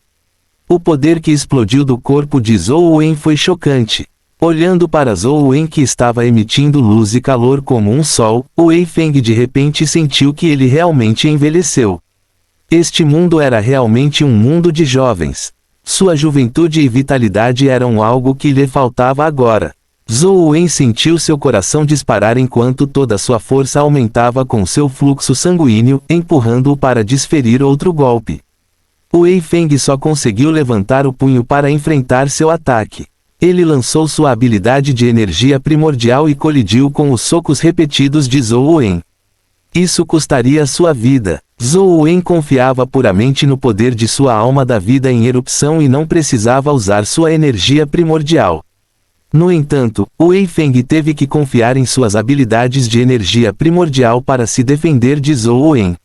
O poder que explodiu do corpo de Zhou Wen foi chocante. Olhando para Zhou Wen que estava emitindo luz e calor como um sol, Wei Feng de repente sentiu que ele realmente envelheceu. Este mundo era realmente um mundo de jovens. Sua juventude e vitalidade eram algo que lhe faltava agora. Zhou Wen sentiu seu coração disparar enquanto toda sua força aumentava com seu fluxo sanguíneo, empurrando-o para desferir outro golpe. Wei Feng só conseguiu levantar o punho para enfrentar seu ataque. Ele lançou sua habilidade de energia primordial e colidiu com os socos repetidos de Zhou Wen. Isso custaria sua vida. Zhou Wen confiava puramente no poder de sua alma da vida em erupção e não precisava usar sua energia primordial. No entanto, Wei Feng teve que confiar em suas habilidades de energia primordial para se defender de Zhou Wen.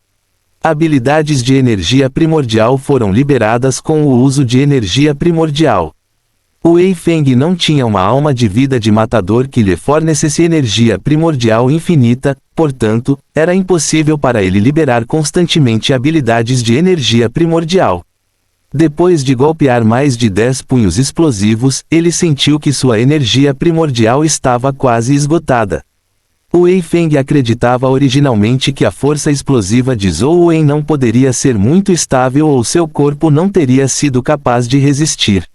Habilidades de energia primordial foram liberadas com o uso de energia primordial. Wei Feng não tinha uma alma de vida de matador que lhe fornecesse energia primordial infinita, portanto, era impossível para ele liberar constantemente habilidades de energia primordial. Depois de golpear mais de 10 punhos explosivos, ele sentiu que sua energia primordial estava quase esgotada. Wei Feng acreditava originalmente que a força explosiva de Zhou Wen não poderia ser muito estável ou seu corpo não teria sido capaz de resistir.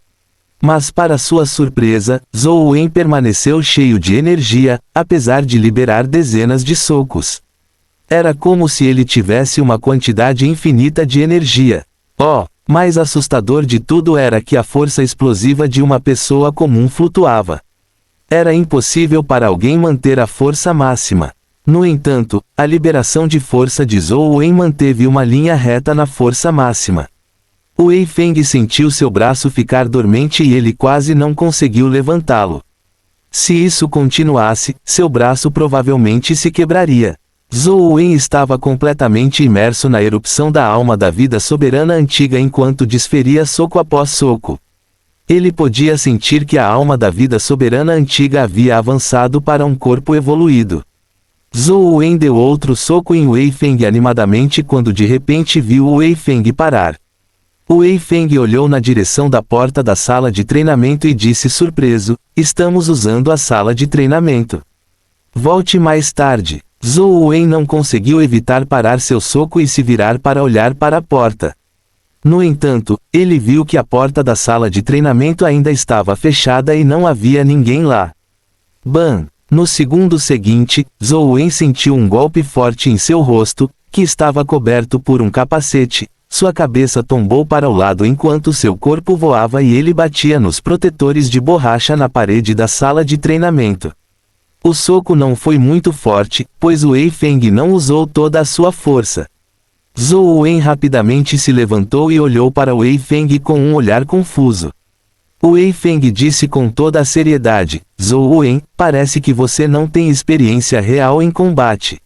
Mas para sua surpresa, Zhou Wen permaneceu cheio de energia, apesar de liberar dezenas de socos. Era como se ele tivesse uma quantidade infinita de energia. Mais assustador de tudo era que a força explosiva de uma pessoa comum flutuava. Era impossível para alguém manter a força máxima. No entanto, a liberação de força de Zhou Wen manteve uma linha reta na força máxima. Wei Feng sentiu seu braço ficar dormente e ele quase não conseguiu levantá-lo. Se isso continuasse, seu braço provavelmente se quebraria. Zhou Wen estava completamente imerso na erupção da alma da vida soberana antiga enquanto desferia soco após soco. Ele podia sentir que a alma da vida soberana antiga havia avançado para um corpo evoluído. Zhou Wen deu outro soco em Wei Feng animadamente quando de repente viu Wei Feng parar. O Wei Feng olhou na direção da porta da sala de treinamento e disse surpreso, estamos usando a sala de treinamento. Volte mais tarde. Zhou Wen não conseguiu evitar parar seu soco e se virar para olhar para a porta. No entanto, ele viu que a porta da sala de treinamento ainda estava fechada e não havia ninguém lá. Bam! No segundo seguinte, Zhou Wen sentiu um golpe forte em seu rosto, que estava coberto por um capacete. Sua cabeça tombou para o lado enquanto seu corpo voava e ele batia nos protetores de borracha na parede da sala de treinamento. O soco não foi muito forte, pois o Wei Feng não usou toda a sua força. Zhou Wen rapidamente se levantou e olhou para o Wei Feng com um olhar confuso. O Wei Feng disse com toda a seriedade, Zhou Wen, parece que você não tem experiência real em combate.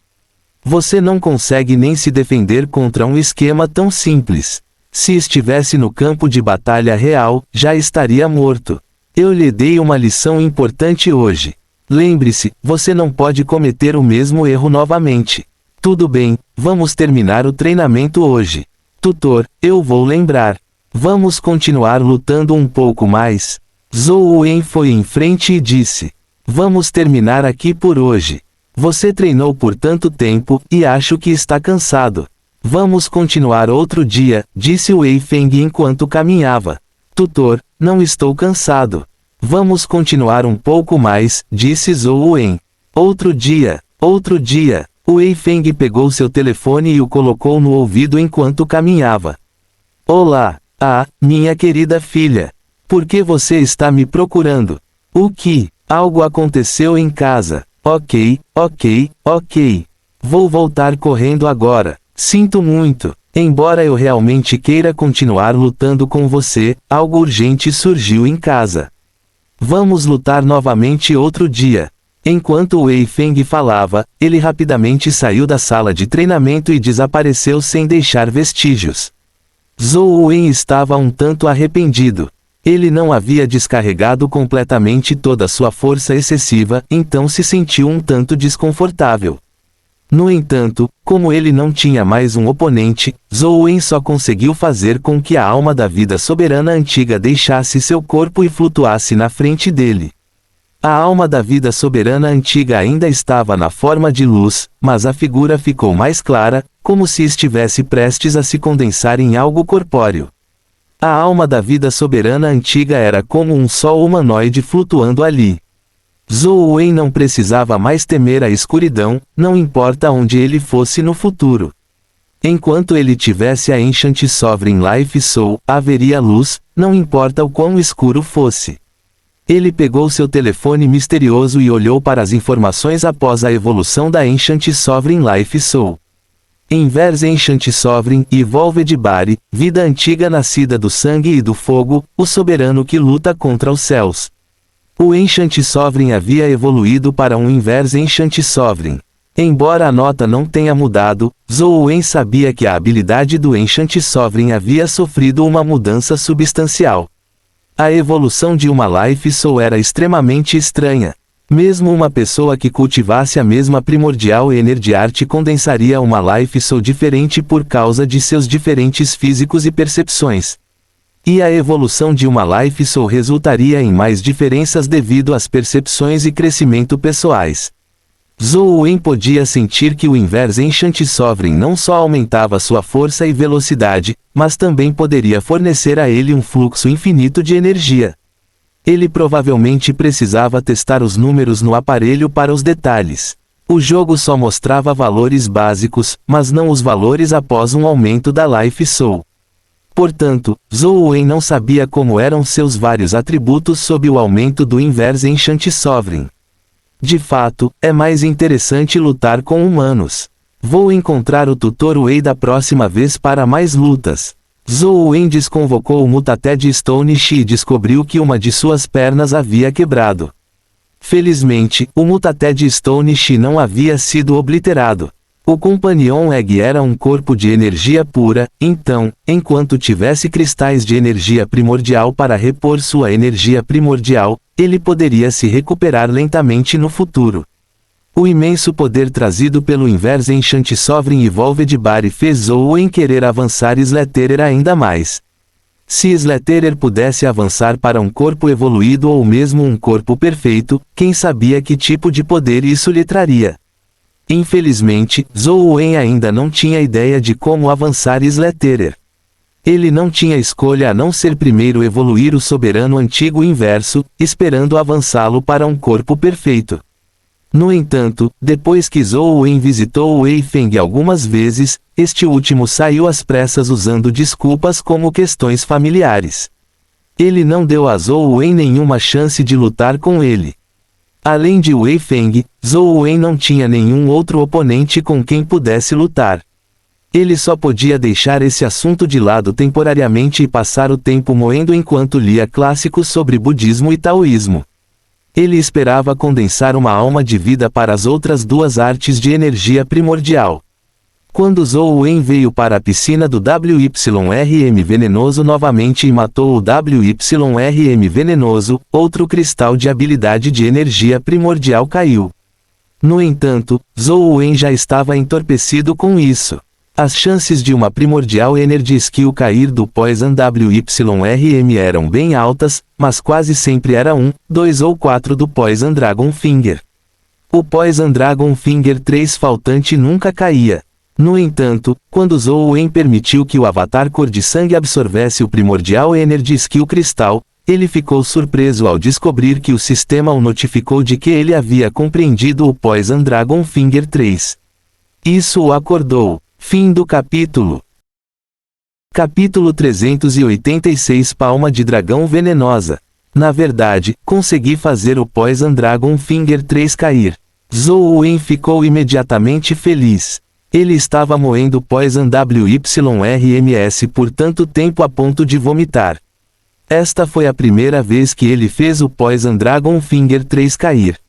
Você não consegue nem se defender contra um esquema tão simples. Se estivesse no campo de batalha real, já estaria morto. Eu lhe dei uma lição importante hoje. Lembre-se, você não pode cometer o mesmo erro novamente. Tudo bem, vamos terminar o treinamento hoje. Tutor, eu vou lembrar. Vamos continuar lutando um pouco mais. Zhou Wen foi em frente e disse. Vamos terminar aqui por hoje. Você treinou por tanto tempo, e acho que está cansado. Vamos continuar outro dia, disse o Wei Feng enquanto caminhava. Tutor, não estou cansado. Vamos continuar um pouco mais, disse Zhou Wen. Outro dia. O Wei Feng pegou seu telefone e o colocou no ouvido enquanto caminhava. Olá, minha querida filha. Por que você está me procurando? O que? Algo aconteceu em casa. Ok. Vou voltar correndo agora. Sinto muito. Embora eu realmente queira continuar lutando com você, algo urgente surgiu em casa. Vamos lutar novamente outro dia. Enquanto o Wei Feng falava, ele rapidamente saiu da sala de treinamento e desapareceu sem deixar vestígios. Zhou Wen estava um tanto arrependido. Ele não havia descarregado completamente toda sua força excessiva, então se sentiu um tanto desconfortável. No entanto, como ele não tinha mais um oponente, Zhou Wen só conseguiu fazer com que a alma da vida soberana antiga deixasse seu corpo e flutuasse na frente dele. A alma da vida soberana antiga ainda estava na forma de luz, mas a figura ficou mais clara, como se estivesse prestes a se condensar em algo corpóreo. A alma da vida soberana antiga era como um sol humanoide flutuando ali. Zhou Wen não precisava mais temer a escuridão, não importa onde ele fosse no futuro. Enquanto ele tivesse a Ancient Sovereign Life Soul, haveria luz, não importa o quão escuro fosse. Ele pegou seu telefone misterioso e olhou para as informações após a evolução da Ancient Sovereign Life Soul. Inverse Ancient Sovereign, Evolved Body, vida antiga nascida do sangue e do fogo, o soberano que luta contra os céus. O Ancient Sovereign havia evoluído para um Inverse Ancient Sovereign. Embora a nota não tenha mudado, Zhou Wen sabia que a habilidade do Ancient Sovereign havia sofrido uma mudança substancial. A evolução de uma Life Soul era extremamente estranha. Mesmo uma pessoa que cultivasse a mesma primordial Energy Art condensaria uma Life Soul diferente por causa de seus diferentes físicos e percepções. E a evolução de uma Life Soul resultaria em mais diferenças devido às percepções e crescimento pessoais. Zhou Wen podia sentir que o Inverse Ancient Sovereign não só aumentava sua força e velocidade, mas também poderia fornecer a ele um fluxo infinito de energia. Ele provavelmente precisava testar os números no aparelho para os detalhes. O jogo só mostrava valores básicos, mas não os valores após um aumento da Life Soul. Portanto, Zhou Wen não sabia como eram seus vários atributos sob o aumento do Inverse Ancient Sovereign. De fato, é mais interessante lutar com humanos. Vou encontrar o Tutor Wei da próxima vez para mais lutas. Zhou Wen desconvocou o Mutated Stone Shi e descobriu que uma de suas pernas havia quebrado. Felizmente, o Mutated Stone Shi não havia sido obliterado. O Companion Egg era um corpo de energia pura, então, enquanto tivesse cristais de energia primordial para repor sua energia primordial, ele poderia se recuperar lentamente no futuro. O imenso poder trazido pelo Inverse Ancient Sovereign Evolved Body fez Zhou Wen querer avançar Slatterer ainda mais. Se Slatterer pudesse avançar para um corpo evoluído ou mesmo um corpo perfeito, quem sabia que tipo de poder isso lhe traria? Infelizmente, Zhou Wen ainda não tinha ideia de como avançar Slatterer. Ele não tinha escolha a não ser primeiro evoluir o soberano antigo inverso, esperando avançá-lo para um corpo perfeito. No entanto, depois que Zhou Wen visitou Wei Feng algumas vezes, este último saiu às pressas usando desculpas como questões familiares. Ele não deu a Zhou Wen nenhuma chance de lutar com ele. Além de Wei Feng, Zhou Wen não tinha nenhum outro oponente com quem pudesse lutar. Ele só podia deixar esse assunto de lado temporariamente e passar o tempo moendo enquanto lia clássicos sobre budismo e taoísmo. Ele esperava condensar uma alma de vida para as outras duas artes de energia primordial. Quando Zhou Wen veio para a piscina do WYRM venenoso novamente e matou o WYRM venenoso, outro cristal de habilidade de energia primordial caiu. No entanto, Zhou Wen já estava entorpecido com isso. As chances de uma Primordial Energy Skill cair do Poison WYRM eram bem altas, mas quase sempre era 1, 2 ou 4 do Poison Dragon Finger. O Poison Dragon Finger 3 faltante nunca caía. No entanto, quando Zhou Wen permitiu que o Avatar Cor de Sangue absorvesse o Primordial Energy Skill Cristal, ele ficou surpreso ao descobrir que o sistema o notificou de que ele havia compreendido o Poison Dragon Finger 3. Isso o acordou. Fim do capítulo. Capítulo 386 Palma de Dragão Venenosa. Na verdade, consegui fazer o Poison Dragon Finger 3 cair. Zhou Wen ficou imediatamente feliz. Ele estava moendo Poison WYRMS por tanto tempo a ponto de vomitar. Esta foi a primeira vez que ele fez o Poison Dragon Finger 3 cair.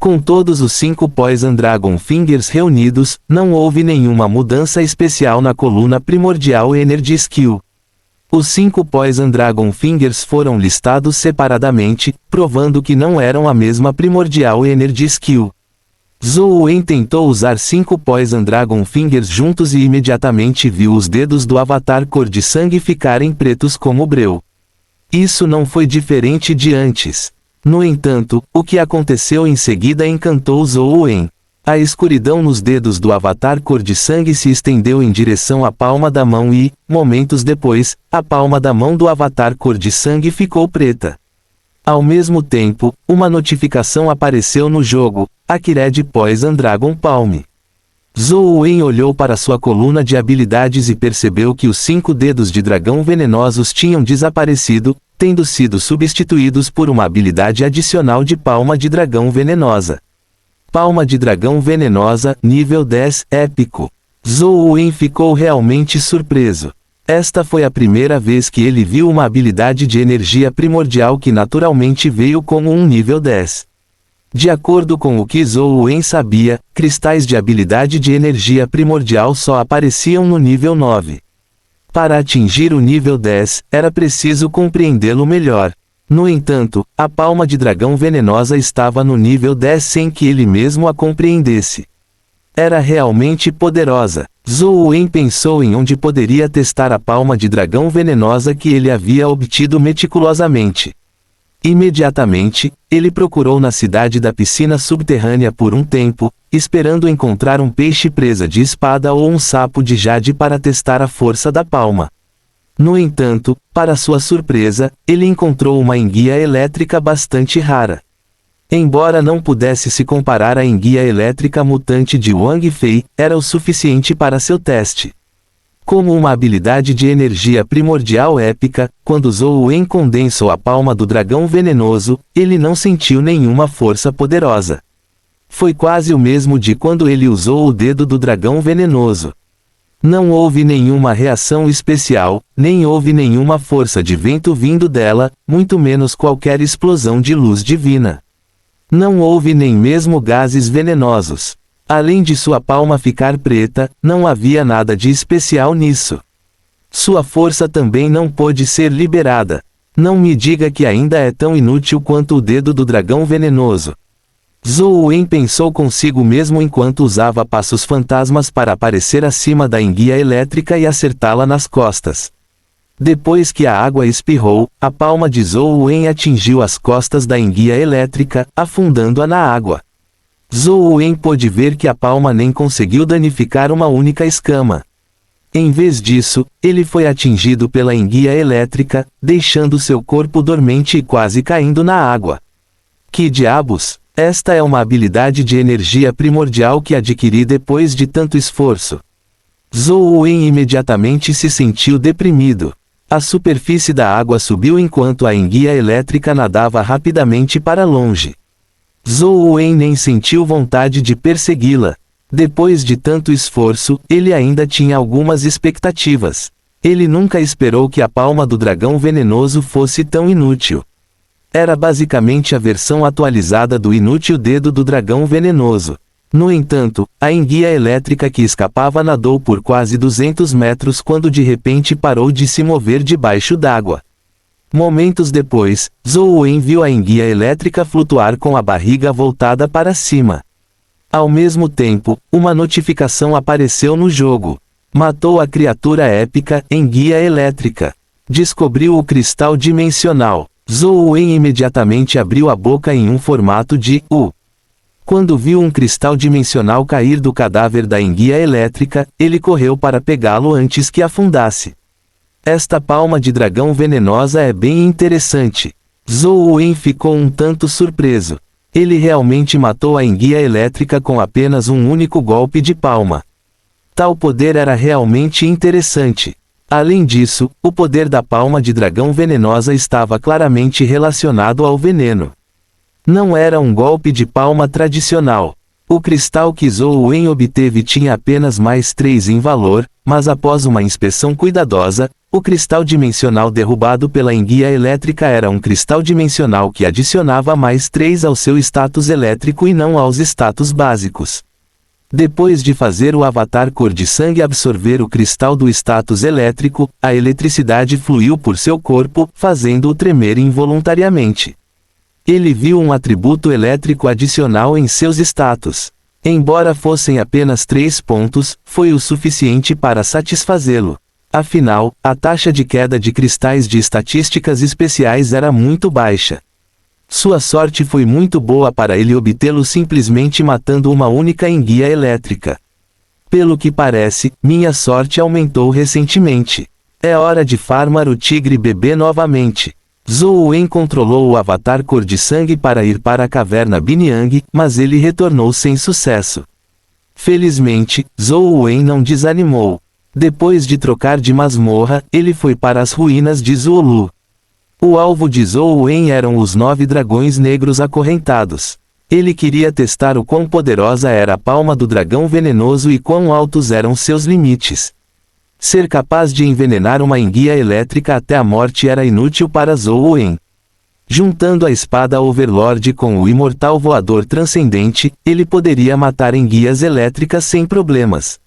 Com todos os 5 Poison Dragon Fingers reunidos, não houve nenhuma mudança especial na coluna Primordial Energy Skill. Os 5 Poison Dragon Fingers foram listados separadamente, provando que não eram a mesma Primordial Energy Skill. Zhou Wen tentou usar 5 Poison Dragon Fingers juntos e imediatamente viu os dedos do Avatar Cor de Sangue ficarem pretos como breu. Isso não foi diferente de antes. No entanto, o que aconteceu em seguida encantou Zhou Wen. A escuridão nos dedos do Avatar Cor de Sangue se estendeu em direção à palma da mão e, momentos depois, a palma da mão do Avatar Cor de Sangue ficou preta. Ao mesmo tempo, uma notificação apareceu no jogo, Akired Poison Dragon Palm. Zhou Wen olhou para sua coluna de habilidades e percebeu que os 5 dedos de dragão venenosos tinham desaparecido, tendo sido substituídos por uma habilidade adicional de Palma de Dragão Venenosa. Palma de Dragão Venenosa, nível 10, épico. Zhou Wen ficou realmente surpreso. Esta foi a primeira vez que ele viu uma habilidade de energia primordial que naturalmente veio como um nível 10. De acordo com o que Zhou Wen sabia, cristais de habilidade de energia primordial só apareciam no nível 9. Para atingir o nível 10, era preciso compreendê-lo melhor. No entanto, a palma de dragão venenosa estava no nível 10 sem que ele mesmo a compreendesse. Era realmente poderosa. Zhou Wen pensou em onde poderia testar a palma de dragão venenosa que ele havia obtido meticulosamente. Imediatamente, ele procurou na cidade da piscina subterrânea por um tempo, esperando encontrar um peixe presa de espada ou um sapo de jade para testar a força da palma. No entanto, para sua surpresa, ele encontrou uma enguia elétrica bastante rara. Embora não pudesse se comparar à enguia elétrica mutante de Wang Fei, era o suficiente para seu teste. Como uma habilidade de energia primordial épica, quando Zhou Wen condensou a palma do dragão venenoso, ele não sentiu nenhuma força poderosa. Foi quase o mesmo de quando ele usou o dedo do dragão venenoso. Não houve nenhuma reação especial, nem houve nenhuma força de vento vindo dela, muito menos qualquer explosão de luz divina. Não houve nem mesmo gases venenosos. Além de sua palma ficar preta, não havia nada de especial nisso. Sua força também não pôde ser liberada. Não me diga que ainda é tão inútil quanto o dedo do dragão venenoso. Zhou Wen pensou consigo mesmo enquanto usava passos fantasmas para aparecer acima da enguia elétrica e acertá-la nas costas. Depois que a água espirrou, a palma de Zhou Wen atingiu as costas da enguia elétrica, afundando-a na água. Zhou Wen pôde ver que a palma nem conseguiu danificar uma única escama. Em vez disso, ele foi atingido pela enguia elétrica, deixando seu corpo dormente e quase caindo na água. Que diabos! Esta é uma habilidade de energia primordial que adquiri depois de tanto esforço. Zhou Wen imediatamente se sentiu deprimido. A superfície da água subiu enquanto a enguia elétrica nadava rapidamente para longe. Zhou Wen nem sentiu vontade de persegui-la. Depois de tanto esforço, ele ainda tinha algumas expectativas. Ele nunca esperou que a palma do dragão venenoso fosse tão inútil. Era basicamente a versão atualizada do inútil dedo do dragão venenoso. No entanto, a enguia elétrica que escapava nadou por quase 200 metros quando de repente parou de se mover debaixo d'água. Momentos depois, Zhou Wen viu a enguia elétrica flutuar com a barriga voltada para cima. Ao mesmo tempo, uma notificação apareceu no jogo. Matou a criatura épica, enguia elétrica. Descobriu o cristal dimensional. Zhou Wen imediatamente abriu a boca em um formato de U. Quando viu um cristal dimensional cair do cadáver da enguia elétrica, ele correu para pegá-lo antes que afundasse. Esta palma de dragão venenosa é bem interessante. Zhou Wen ficou um tanto surpreso. Ele realmente matou a enguia elétrica com apenas um único golpe de palma. Tal poder era realmente interessante. Além disso, o poder da palma de dragão venenosa estava claramente relacionado ao veneno. Não era um golpe de palma tradicional. O cristal que Zhou Wen obteve tinha apenas mais 3 em valor, mas após uma inspeção cuidadosa, o cristal dimensional derrubado pela enguia elétrica era um cristal dimensional que adicionava mais 3 ao seu status elétrico e não aos status básicos. Depois de fazer o avatar cor de sangue absorver o cristal do status elétrico, a eletricidade fluiu por seu corpo, fazendo-o tremer involuntariamente. Ele viu um atributo elétrico adicional em seus status. Embora fossem apenas 3 pontos, foi o suficiente para satisfazê-lo. Afinal, a taxa de queda de cristais de estatísticas especiais era muito baixa. Sua sorte foi muito boa para ele obtê-lo simplesmente matando uma única enguia elétrica. Pelo que parece, minha sorte aumentou recentemente. É hora de farmar o tigre bebê novamente. Zhou Wen controlou o avatar cor de sangue para ir para a caverna Binyang, mas ele retornou sem sucesso. Felizmente, Zhou Wen não desanimou. Depois de trocar de masmorra, ele foi para as ruínas de Zhuolu. O alvo de Zhou Wen eram os 9 dragões negros acorrentados. Ele queria testar o quão poderosa era a palma do dragão venenoso e quão altos eram seus limites. Ser capaz de envenenar uma enguia elétrica até a morte era inútil para Zhou Wen. Juntando a espada Overlord com o imortal voador transcendente, ele poderia matar enguias elétricas sem problemas.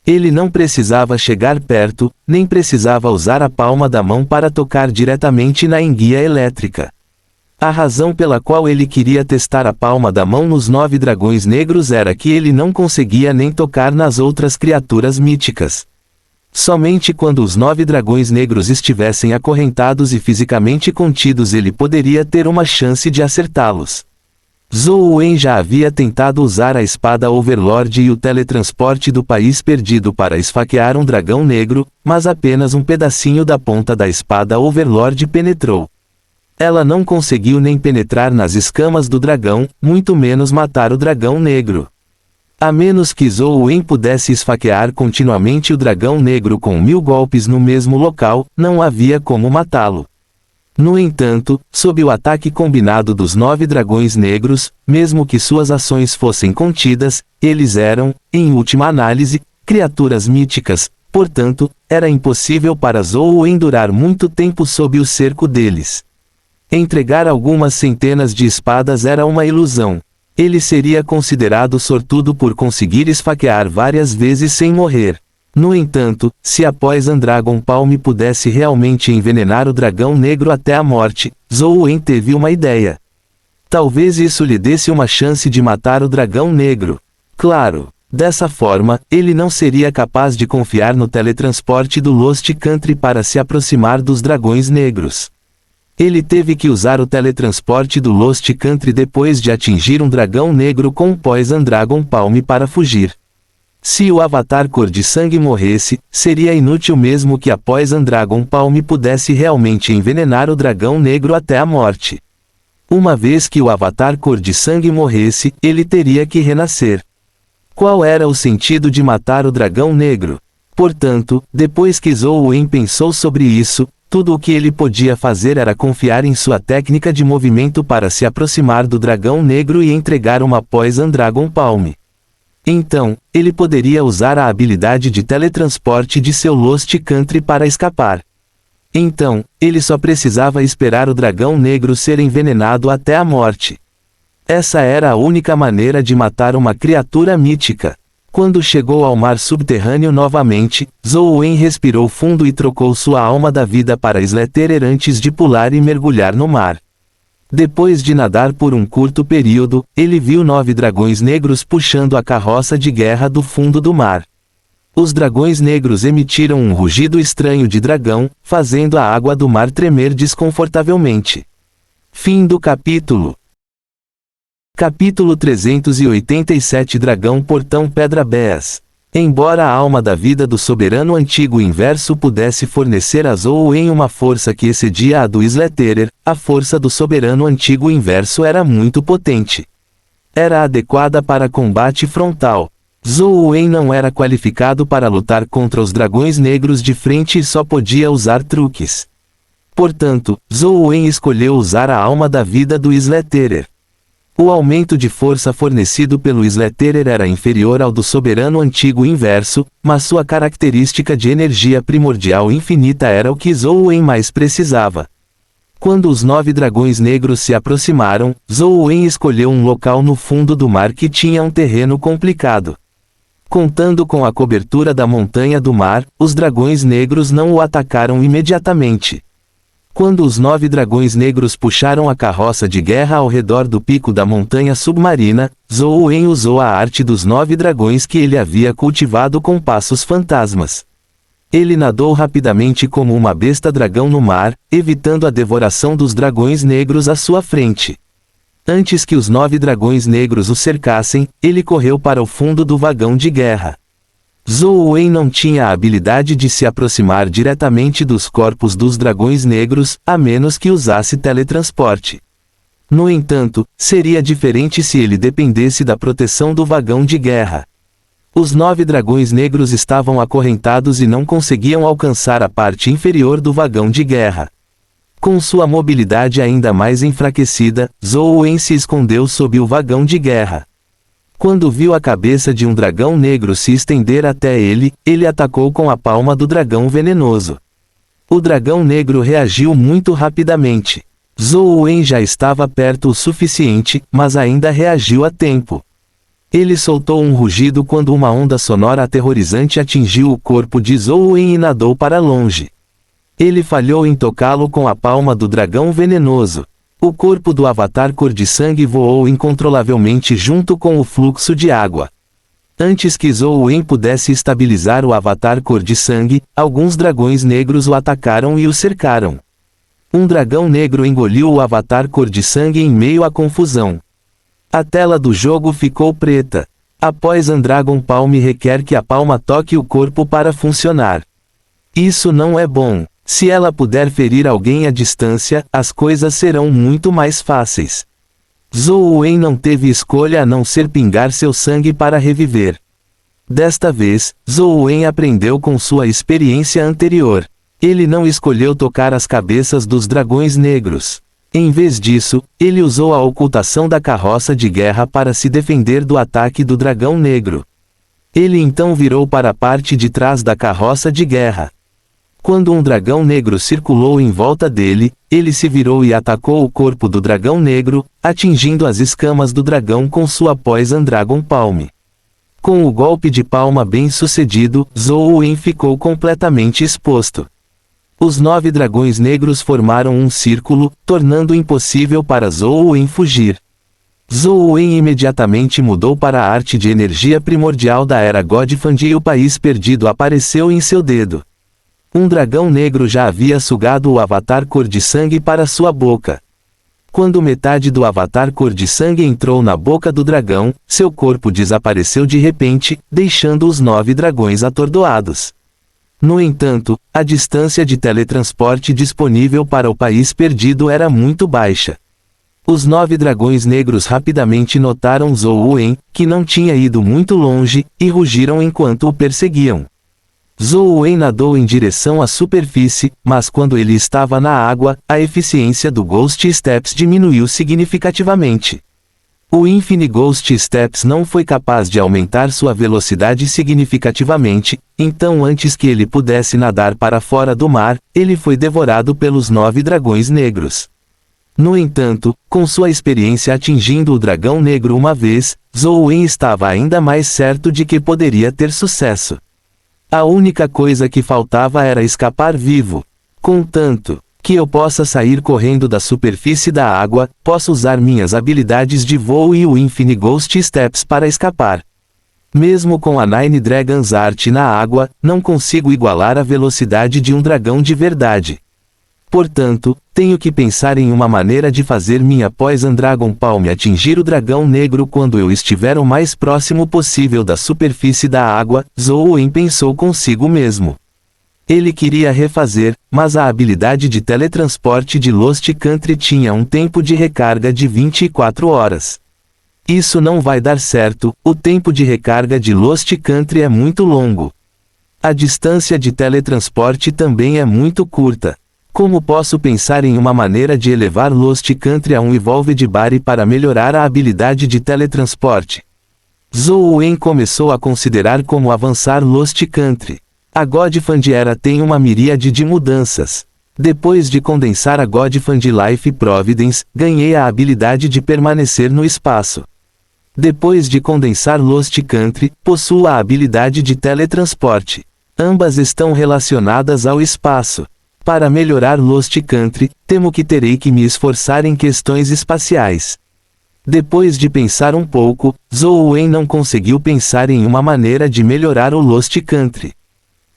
Ele não precisava chegar perto, nem precisava usar a palma da mão para tocar diretamente na enguia elétrica. A razão pela qual ele queria testar a palma da mão nos 9 dragões negros era que ele não conseguia nem tocar nas outras criaturas míticas. Somente quando os 9 dragões negros estivessem acorrentados e fisicamente contidos ele poderia ter uma chance de acertá-los. Zhou Wen já havia tentado usar a espada Overlord e o teletransporte do país perdido para esfaquear um dragão negro, mas apenas um pedacinho da ponta da espada Overlord penetrou. Ela não conseguiu nem penetrar nas escamas do dragão, muito menos matar o dragão negro. A menos que Zhou Wen pudesse esfaquear continuamente o dragão negro com 1000 golpes no mesmo local, não havia como matá-lo. No entanto, sob o ataque combinado dos 9 dragões negros, mesmo que suas ações fossem contidas, eles eram, em última análise, criaturas míticas, portanto, era impossível para Zhou Wen durar muito tempo sob o cerco deles. Entregar algumas centenas de espadas era uma ilusão. Ele seria considerado sortudo por conseguir esfaquear várias vezes sem morrer. No entanto, se a Poison Dragon Palm pudesse realmente envenenar o dragão negro até a morte, Zhou Wen teve uma ideia. Talvez isso lhe desse uma chance de matar o dragão negro. Claro, Dessa forma, ele não seria capaz de confiar no teletransporte do Lost Country para se aproximar dos dragões negros. Ele teve que usar o teletransporte do Lost Country depois de atingir um dragão negro com o Poison Dragon Palm para fugir. Se o Avatar Cor de Sangue morresse, seria inútil mesmo que a Poison Dragon Palm pudesse realmente envenenar o dragão negro até a morte. Uma vez que o Avatar Cor de Sangue morresse, ele teria que renascer. Qual era o sentido de matar o dragão negro? Portanto, depois que Zhou Wen pensou sobre isso, tudo o que ele podia fazer era confiar em sua técnica de movimento para se aproximar do dragão negro e entregar uma Poison Dragon Palm. Então, ele poderia usar a habilidade de teletransporte de seu Lost Country para escapar. Então, ele só precisava esperar o dragão negro ser envenenado até a morte. Essa era a única maneira de matar uma criatura mítica. Quando chegou ao mar subterrâneo novamente, Zhou Wen respirou fundo e trocou sua alma da vida para Slaterer antes de pular e mergulhar no mar. Depois de nadar por um curto período, ele viu 9 dragões negros puxando a carroça de guerra do fundo do mar. Os dragões negros emitiram um rugido estranho de dragão, fazendo a água do mar tremer desconfortavelmente. Fim do capítulo. Capítulo 387 Dragão Portão Pedra Bés. Embora a alma da vida do soberano antigo inverso pudesse fornecer a Zhou Wen uma força que excedia a do Slaterer, a força do soberano antigo inverso era muito potente. Era adequada para combate frontal. Zhou Wen não era qualificado para lutar contra os dragões negros de frente e só podia usar truques. Portanto, Zhou Wen escolheu usar a alma da vida do Slaterer. O aumento de força fornecido pelo Slaterer era inferior ao do soberano antigo inverso, mas sua característica de energia primordial infinita era o que Zhou Wen mais precisava. Quando os 9 dragões negros se aproximaram, Zhou Wen escolheu um local no fundo do mar que tinha um terreno complicado. Contando com a cobertura da montanha do mar, os dragões negros não o atacaram imediatamente. Quando os 9 dragões negros puxaram a carroça de guerra ao redor do pico da montanha submarina, Zhou Wen usou a arte dos 9 dragões que ele havia cultivado com passos fantasmas. Ele nadou rapidamente como uma besta dragão no mar, evitando a devoração dos dragões negros à sua frente. Antes que os 9 dragões negros o cercassem, ele correu para o fundo do vagão de guerra. Zhou Wen não tinha a habilidade de se aproximar diretamente dos corpos dos dragões negros, a menos que usasse teletransporte. No entanto, seria diferente se ele dependesse da proteção do vagão de guerra. Os 9 dragões negros estavam acorrentados e não conseguiam alcançar a parte inferior do vagão de guerra. Com sua mobilidade ainda mais enfraquecida, Zhou Wen se escondeu sob o vagão de guerra. Quando viu a cabeça de um dragão negro se estender até ele, ele atacou com a palma do dragão venenoso. O dragão negro reagiu muito rapidamente. Zhou Wen já estava perto o suficiente, mas ainda reagiu a tempo. Ele soltou um rugido quando uma onda sonora aterrorizante atingiu o corpo de Zhou Wen e nadou para longe. Ele falhou em tocá-lo com a palma do dragão venenoso. O corpo do Avatar Cor de Sangue voou incontrolavelmente junto com o fluxo de água. Antes que Zhou Wen pudesse estabilizar o Avatar Cor de Sangue, alguns dragões negros o atacaram e o cercaram. Um dragão negro engoliu o Avatar Cor de Sangue em meio à confusão. A tela do jogo ficou preta. A Poison Dragon Palm requer que a palma toque o corpo para funcionar. Isso não é bom. Se ela puder ferir alguém à distância, as coisas serão muito mais fáceis. Zhou Wen não teve escolha a não ser pingar seu sangue para reviver. Desta vez, Zhou Wen aprendeu com sua experiência anterior. Ele não escolheu tocar as cabeças dos dragões negros. Em vez disso, ele usou a ocultação da carroça de guerra para se defender do ataque do dragão negro. Ele então virou para a parte de trás da carroça de guerra. Quando um dragão negro circulou em volta dele, ele se virou e atacou o corpo do dragão negro, atingindo as escamas do dragão com sua Poison Dragon Palm. Com o golpe de palma bem sucedido, Zhou Wen ficou completamente exposto. Os 9 dragões negros formaram um círculo, tornando impossível para Zhou Wen fugir. Zhou Wen imediatamente mudou para a arte de energia primordial da era Godfand e o país perdido apareceu em seu dedo. Um dragão negro já havia sugado o avatar cor de sangue para sua boca. Quando metade do avatar cor de sangue entrou na boca do dragão, seu corpo desapareceu de repente, deixando os 9 dragões atordoados. No entanto, a distância de teletransporte disponível para o país perdido era muito baixa. Os 9 dragões negros rapidamente notaram Zhou Wen, que não tinha ido muito longe, e rugiram enquanto o perseguiam. Zhou Wen nadou em direção à superfície, mas quando ele estava na água, a eficiência do Ghost Steps diminuiu significativamente. O Infinite Ghost Steps não foi capaz de aumentar sua velocidade significativamente, então antes que ele pudesse nadar para fora do mar, ele foi devorado pelos 9 dragões negros. No entanto, com sua experiência atingindo o dragão negro uma vez, Zhou Wen estava ainda mais certo de que poderia ter sucesso. A única coisa que faltava era escapar vivo. Contanto que eu possa sair correndo da superfície da água, posso usar minhas habilidades de voo e o Infinite Ghost Steps para escapar. Mesmo com a Nine Dragons Art na água, não consigo igualar a velocidade de um dragão de verdade. Portanto, tenho que pensar em uma maneira de fazer minha Poison Dragon Palm atingir o dragão negro quando eu estiver o mais próximo possível da superfície da água, Zhou Wen pensou consigo mesmo. Ele queria refazer, mas a habilidade de teletransporte de Lost Country tinha um tempo de recarga de 24 horas. Isso não vai dar certo, o tempo de recarga de Lost Country é muito longo. A distância de teletransporte também é muito curta. Como posso pensar em uma maneira de elevar Lost Country a um Evolved Bari para melhorar a habilidade de teletransporte? Zhou Wen começou a considerar como avançar Lost Country. A Godfand Era tem uma miríade de mudanças. Depois de condensar a Godfand Life Providence, ganhei a habilidade de permanecer no espaço. Depois de condensar Lost Country, possuo a habilidade de teletransporte. Ambas estão relacionadas ao espaço. Para melhorar Lost Country, temo que terei que me esforçar em questões espaciais. Depois de pensar um pouco, Zhou Wen não conseguiu pensar em uma maneira de melhorar o Lost Country.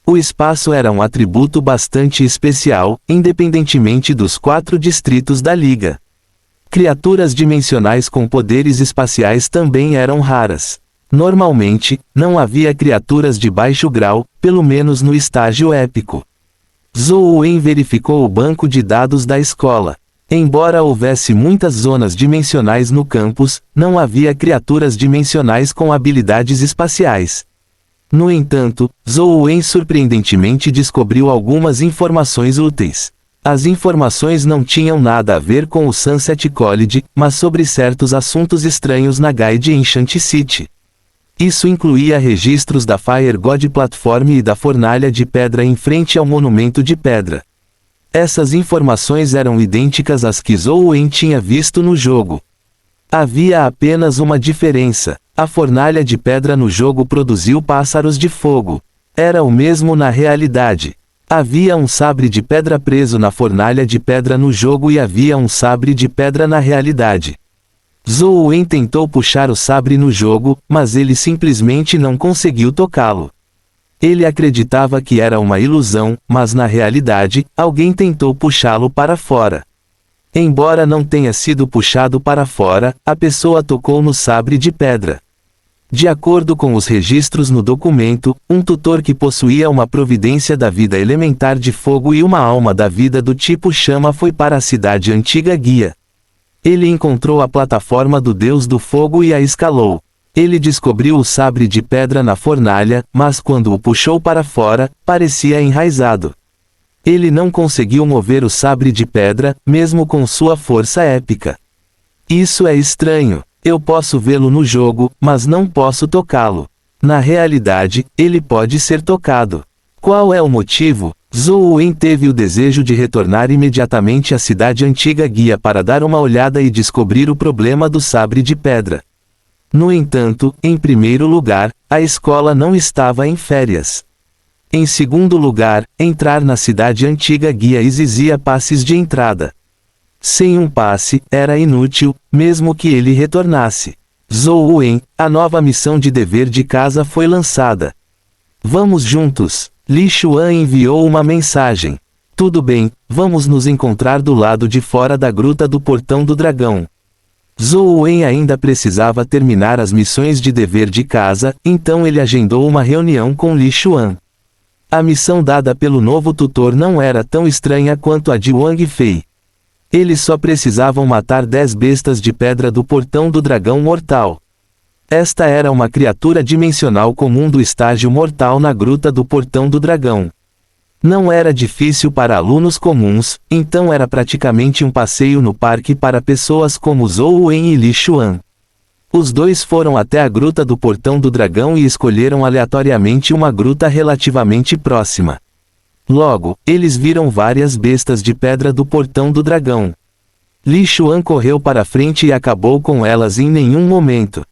O espaço era um atributo bastante especial, independentemente dos 4 distritos da Liga. Criaturas dimensionais com poderes espaciais também eram raras. Normalmente, não havia criaturas de baixo grau, pelo menos no estágio épico. Zhou Wen verificou o banco de dados da escola. Embora houvesse muitas zonas dimensionais no campus, não havia criaturas dimensionais com habilidades espaciais. No entanto, Zhou Wen surpreendentemente descobriu algumas informações úteis. As informações não tinham nada a ver com o Sunset College, mas sobre certos assuntos estranhos na Guide Enchant City. Isso incluía registros da Fire God Platform e da fornalha de pedra em frente ao monumento de pedra. Essas informações eram idênticas às que Zhou Wen tinha visto no jogo. Havia apenas uma diferença. A fornalha de pedra no jogo produziu pássaros de fogo. Era o mesmo na realidade. Havia um sabre de pedra preso na fornalha de pedra no jogo e havia um sabre de pedra na realidade. Zhou Wen tentou puxar o sabre no jogo, mas ele simplesmente não conseguiu tocá-lo. Ele acreditava que era uma ilusão, mas na realidade, alguém tentou puxá-lo para fora. Embora não tenha sido puxado para fora, a pessoa tocou no sabre de pedra. De acordo com os registros no documento, um tutor que possuía uma providência da vida elementar de fogo e uma alma da vida do tipo chama foi para a cidade antiga Guia. Ele encontrou a plataforma do Deus do Fogo e a escalou. Ele descobriu o sabre de pedra na fornalha, mas quando o puxou para fora, parecia enraizado. Ele não conseguiu mover o sabre de pedra, mesmo com sua força épica. Isso é estranho. Eu posso vê-lo no jogo, mas não posso tocá-lo. Na realidade, ele pode ser tocado. Qual é o motivo? Zhou Wen teve o desejo de retornar imediatamente à cidade antiga Guia para dar uma olhada e descobrir o problema do sabre de pedra. No entanto, em primeiro lugar, a escola não estava em férias. Em segundo lugar, entrar na cidade antiga Guia exigia passes de entrada. Sem um passe, era inútil, mesmo que ele retornasse. Zhou Wen, a nova missão de dever de casa foi lançada. Vamos juntos. Li Xuan enviou uma mensagem. Tudo bem, vamos nos encontrar do lado de fora da gruta do Portão do Dragão. Zhou Wen ainda precisava terminar as missões de dever de casa, então ele agendou uma reunião com Li Xuan. A missão dada pelo novo tutor não era tão estranha quanto a de Wang Fei. Eles só precisavam matar 10 bestas de pedra do Portão do Dragão Mortal. Esta era uma criatura dimensional comum do estágio mortal na gruta do Portão do Dragão. Não era difícil para alunos comuns, então era praticamente um passeio no parque para pessoas como Zhou Wen e Li Xuan. Os dois foram até a gruta do Portão do Dragão e escolheram aleatoriamente uma gruta relativamente próxima. Logo, eles viram várias bestas de pedra do Portão do Dragão. Li Xuan correu para frente e acabou com elas em nenhum momento.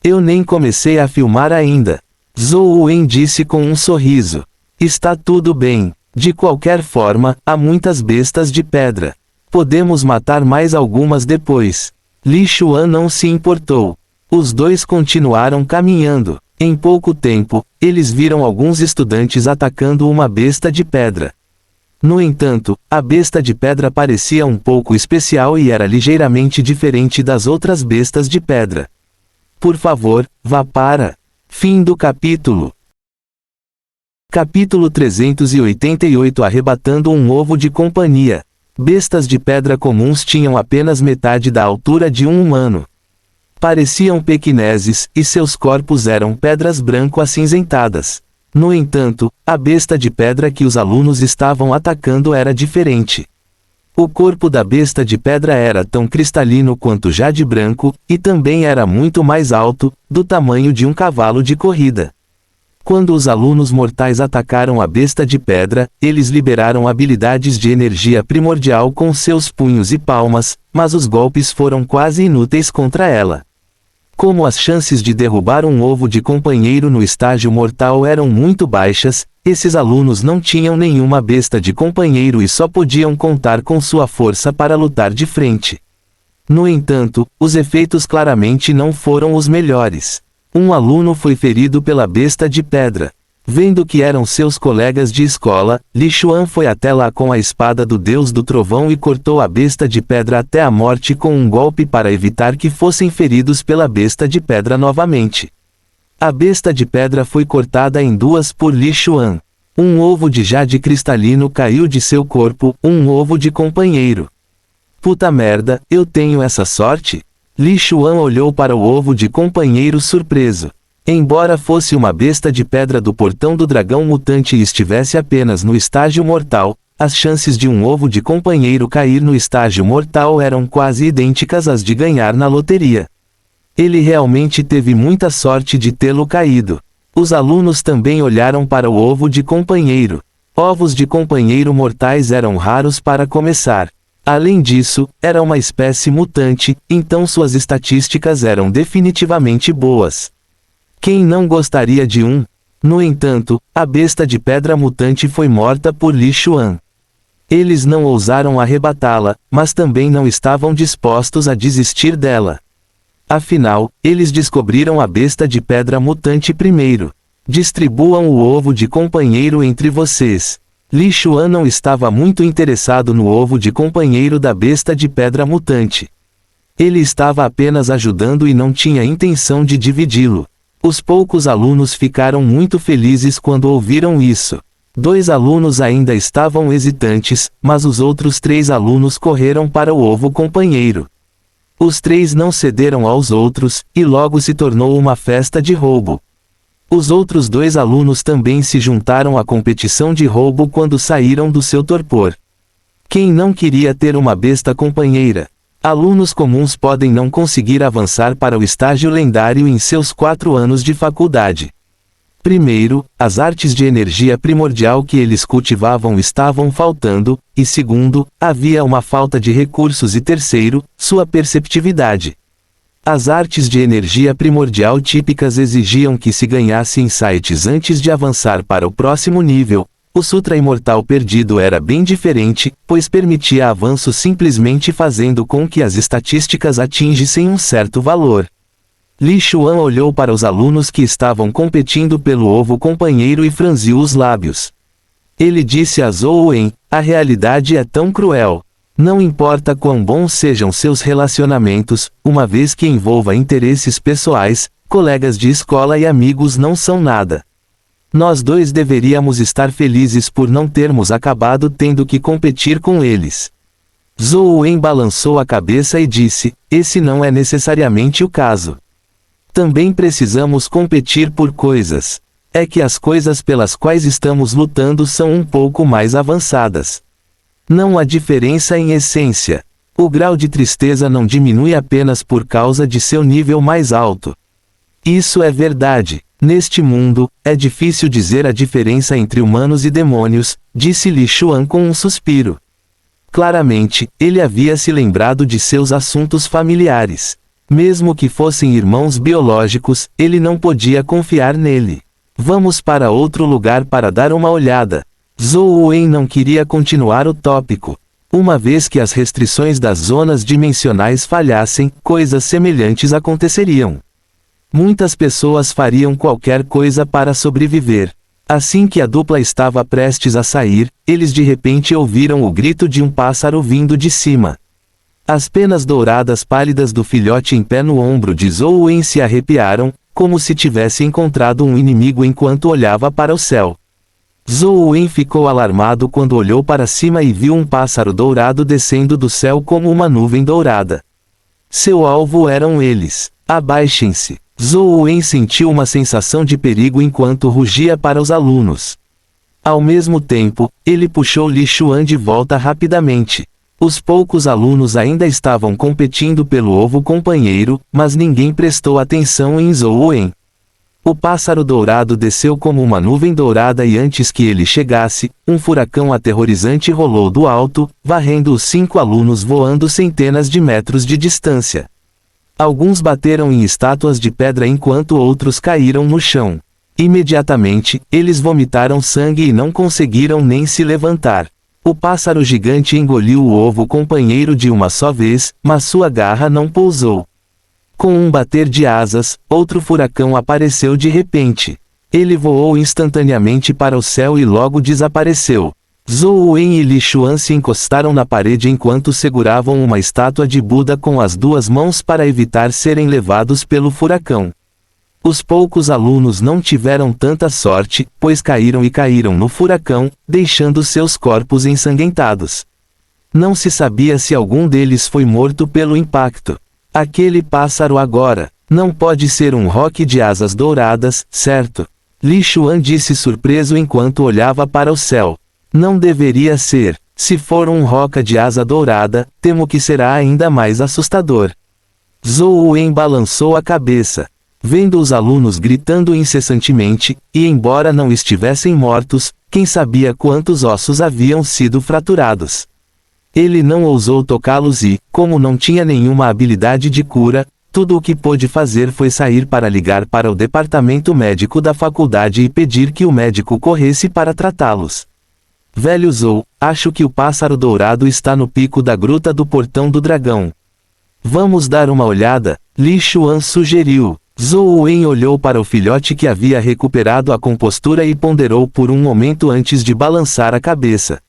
Eu nem comecei a filmar ainda. Zhou Wen disse com um sorriso. Está tudo bem. De qualquer forma, há muitas bestas de pedra. Podemos matar mais algumas depois. Li Xuan não se importou. Os dois continuaram caminhando. Em pouco tempo, eles viram alguns estudantes atacando uma besta de pedra. No entanto, a besta de pedra parecia um pouco especial e era ligeiramente diferente das outras bestas de pedra. Por favor, vá para. Fim do capítulo. Capítulo 388 Arrebatando um ovo de companhia. Bestas de pedra comuns tinham apenas metade da altura de um humano. Pareciam pequineses, e seus corpos eram pedras branco-acinzentadas. No entanto, a besta de pedra que os alunos estavam atacando era diferente. O corpo da besta de pedra era tão cristalino quanto jade branco, e também era muito mais alto, do tamanho de um cavalo de corrida. Quando os alunos mortais atacaram a besta de pedra, eles liberaram habilidades de energia primordial com seus punhos e palmas, mas os golpes foram quase inúteis contra ela. Como as chances de derrubar um ovo de companheiro no estágio mortal eram muito baixas, esses alunos não tinham nenhuma besta de companheiro e só podiam contar com sua força para lutar de frente. No entanto, os efeitos claramente não foram os melhores. Um aluno foi ferido pela besta de pedra. Vendo que eram seus colegas de escola, Li Xuan foi até lá com a espada do Deus do Trovão e cortou a besta de pedra até a morte com um golpe para evitar que fossem feridos pela besta de pedra novamente. A besta de pedra foi cortada em duas por Li Xuan. Um ovo de jade cristalino caiu de seu corpo, um ovo de companheiro. Puta merda, eu tenho essa sorte? Li Xuan olhou para o ovo de companheiro surpreso. Embora fosse uma besta de pedra do Portão do Dragão Mutante e estivesse apenas no estágio mortal, as chances de um ovo de companheiro cair no estágio mortal eram quase idênticas às de ganhar na loteria. Ele realmente teve muita sorte de tê-lo caído. Os alunos também olharam para o ovo de companheiro. Ovos de companheiro mortais eram raros para começar. Além disso, era uma espécie mutante, então suas estatísticas eram definitivamente boas. Quem não gostaria de um? No entanto, a besta de pedra mutante foi morta por Li Xuan. Eles não ousaram arrebatá-la, mas também não estavam dispostos a desistir dela. Afinal, eles descobriram a besta de pedra mutante primeiro. Distribuam o ovo de companheiro entre vocês. Li Xuan não estava muito interessado no ovo de companheiro da besta de pedra mutante. Ele estava apenas ajudando e não tinha intenção de dividi-lo. Os poucos alunos ficaram muito felizes quando ouviram isso. 2 alunos ainda estavam hesitantes, mas os outros 3 alunos correram para o ovo companheiro. Os 3 não cederam aos outros, e logo se tornou uma festa de roubo. Os outros 2 alunos também se juntaram à competição de roubo quando saíram do seu torpor. Quem não queria ter uma besta companheira? Alunos comuns podem não conseguir avançar para o estágio lendário em seus 4 anos de faculdade. Primeiro, as artes de energia primordial que eles cultivavam estavam faltando, e segundo, havia uma falta de recursos e terceiro, sua perceptividade. As artes de energia primordial típicas exigiam que se ganhasse insights antes de avançar para o próximo nível, O Sutra Imortal Perdido era bem diferente, pois permitia avanço simplesmente fazendo com que as estatísticas atingissem um certo valor. Li Xuan olhou para os alunos que estavam competindo pelo ovo companheiro e franziu os lábios. Ele disse a Zhou Wen, a realidade é tão cruel. Não importa quão bons sejam seus relacionamentos, uma vez que envolva interesses pessoais, colegas de escola e amigos não são nada. Nós dois deveríamos estar felizes por não termos acabado tendo que competir com eles. Zhou Wen balançou a cabeça e disse, esse não é necessariamente o caso. Também precisamos competir por coisas. É que as coisas pelas quais estamos lutando são um pouco mais avançadas. Não há diferença em essência. O grau de tristeza não diminui apenas por causa de seu nível mais alto. Isso é verdade. Neste mundo, é difícil dizer a diferença entre humanos e demônios, disse Li Xuan com um suspiro. Claramente, ele havia se lembrado de seus assuntos familiares. Mesmo que fossem irmãos biológicos, ele não podia confiar nele. Vamos para outro lugar para dar uma olhada. Zhou Wen não queria continuar o tópico. Uma vez que as restrições das zonas dimensionais falhassem, coisas semelhantes aconteceriam. Muitas pessoas fariam qualquer coisa para sobreviver. Assim que a dupla estava prestes a sair, eles de repente ouviram o grito de um pássaro vindo de cima. As penas douradas pálidas do filhote em pé no ombro de Zhou Wen se arrepiaram, como se tivesse encontrado um inimigo enquanto olhava para o céu. Zhou Wen ficou alarmado quando olhou para cima e viu um pássaro dourado descendo do céu como uma nuvem dourada. Seu alvo eram eles. Abaixem-se. Zhou Wen sentiu uma sensação de perigo enquanto rugia para os alunos. Ao mesmo tempo, ele puxou Li Xuan de volta rapidamente. Os poucos alunos ainda estavam competindo pelo ovo companheiro, mas ninguém prestou atenção em Zhou Wen. O pássaro dourado desceu como uma nuvem dourada e antes que ele chegasse, um furacão aterrorizante rolou do alto, varrendo os 5 alunos voando centenas de metros de distância. Alguns bateram em estátuas de pedra enquanto outros caíram no chão. Imediatamente, eles vomitaram sangue e não conseguiram nem se levantar. O pássaro gigante engoliu o ovo companheiro de uma só vez, mas sua garra não pousou. Com um bater de asas, outro furacão apareceu de repente. Ele voou instantaneamente para o céu e logo desapareceu. Zhou Wen e Li Xuan se encostaram na parede enquanto seguravam uma estátua de Buda com as 2 mãos para evitar serem levados pelo furacão. Os poucos alunos não tiveram tanta sorte, pois caíram no furacão, deixando seus corpos ensanguentados. Não se sabia se algum deles foi morto pelo impacto. Aquele pássaro agora, não pode ser um roque de asas douradas, certo? Li Xuan disse surpreso enquanto olhava para o céu. Não deveria ser. Se for um roca de asa dourada, temo que será ainda mais assustador. Zhou Wen balançou a cabeça. Vendo os alunos gritando incessantemente, e embora não estivessem mortos, quem sabia quantos ossos haviam sido fraturados. Ele não ousou tocá-los e, como não tinha nenhuma habilidade de cura, tudo o que pôde fazer foi sair para ligar para o departamento médico da faculdade e pedir que o médico corresse para tratá-los. Velho Zhou, acho que o pássaro dourado está no pico da gruta do portão do dragão. Vamos dar uma olhada, Li Xuan sugeriu. Zhou Wen olhou para o filhote que havia recuperado a compostura e ponderou por um momento antes de balançar a cabeça.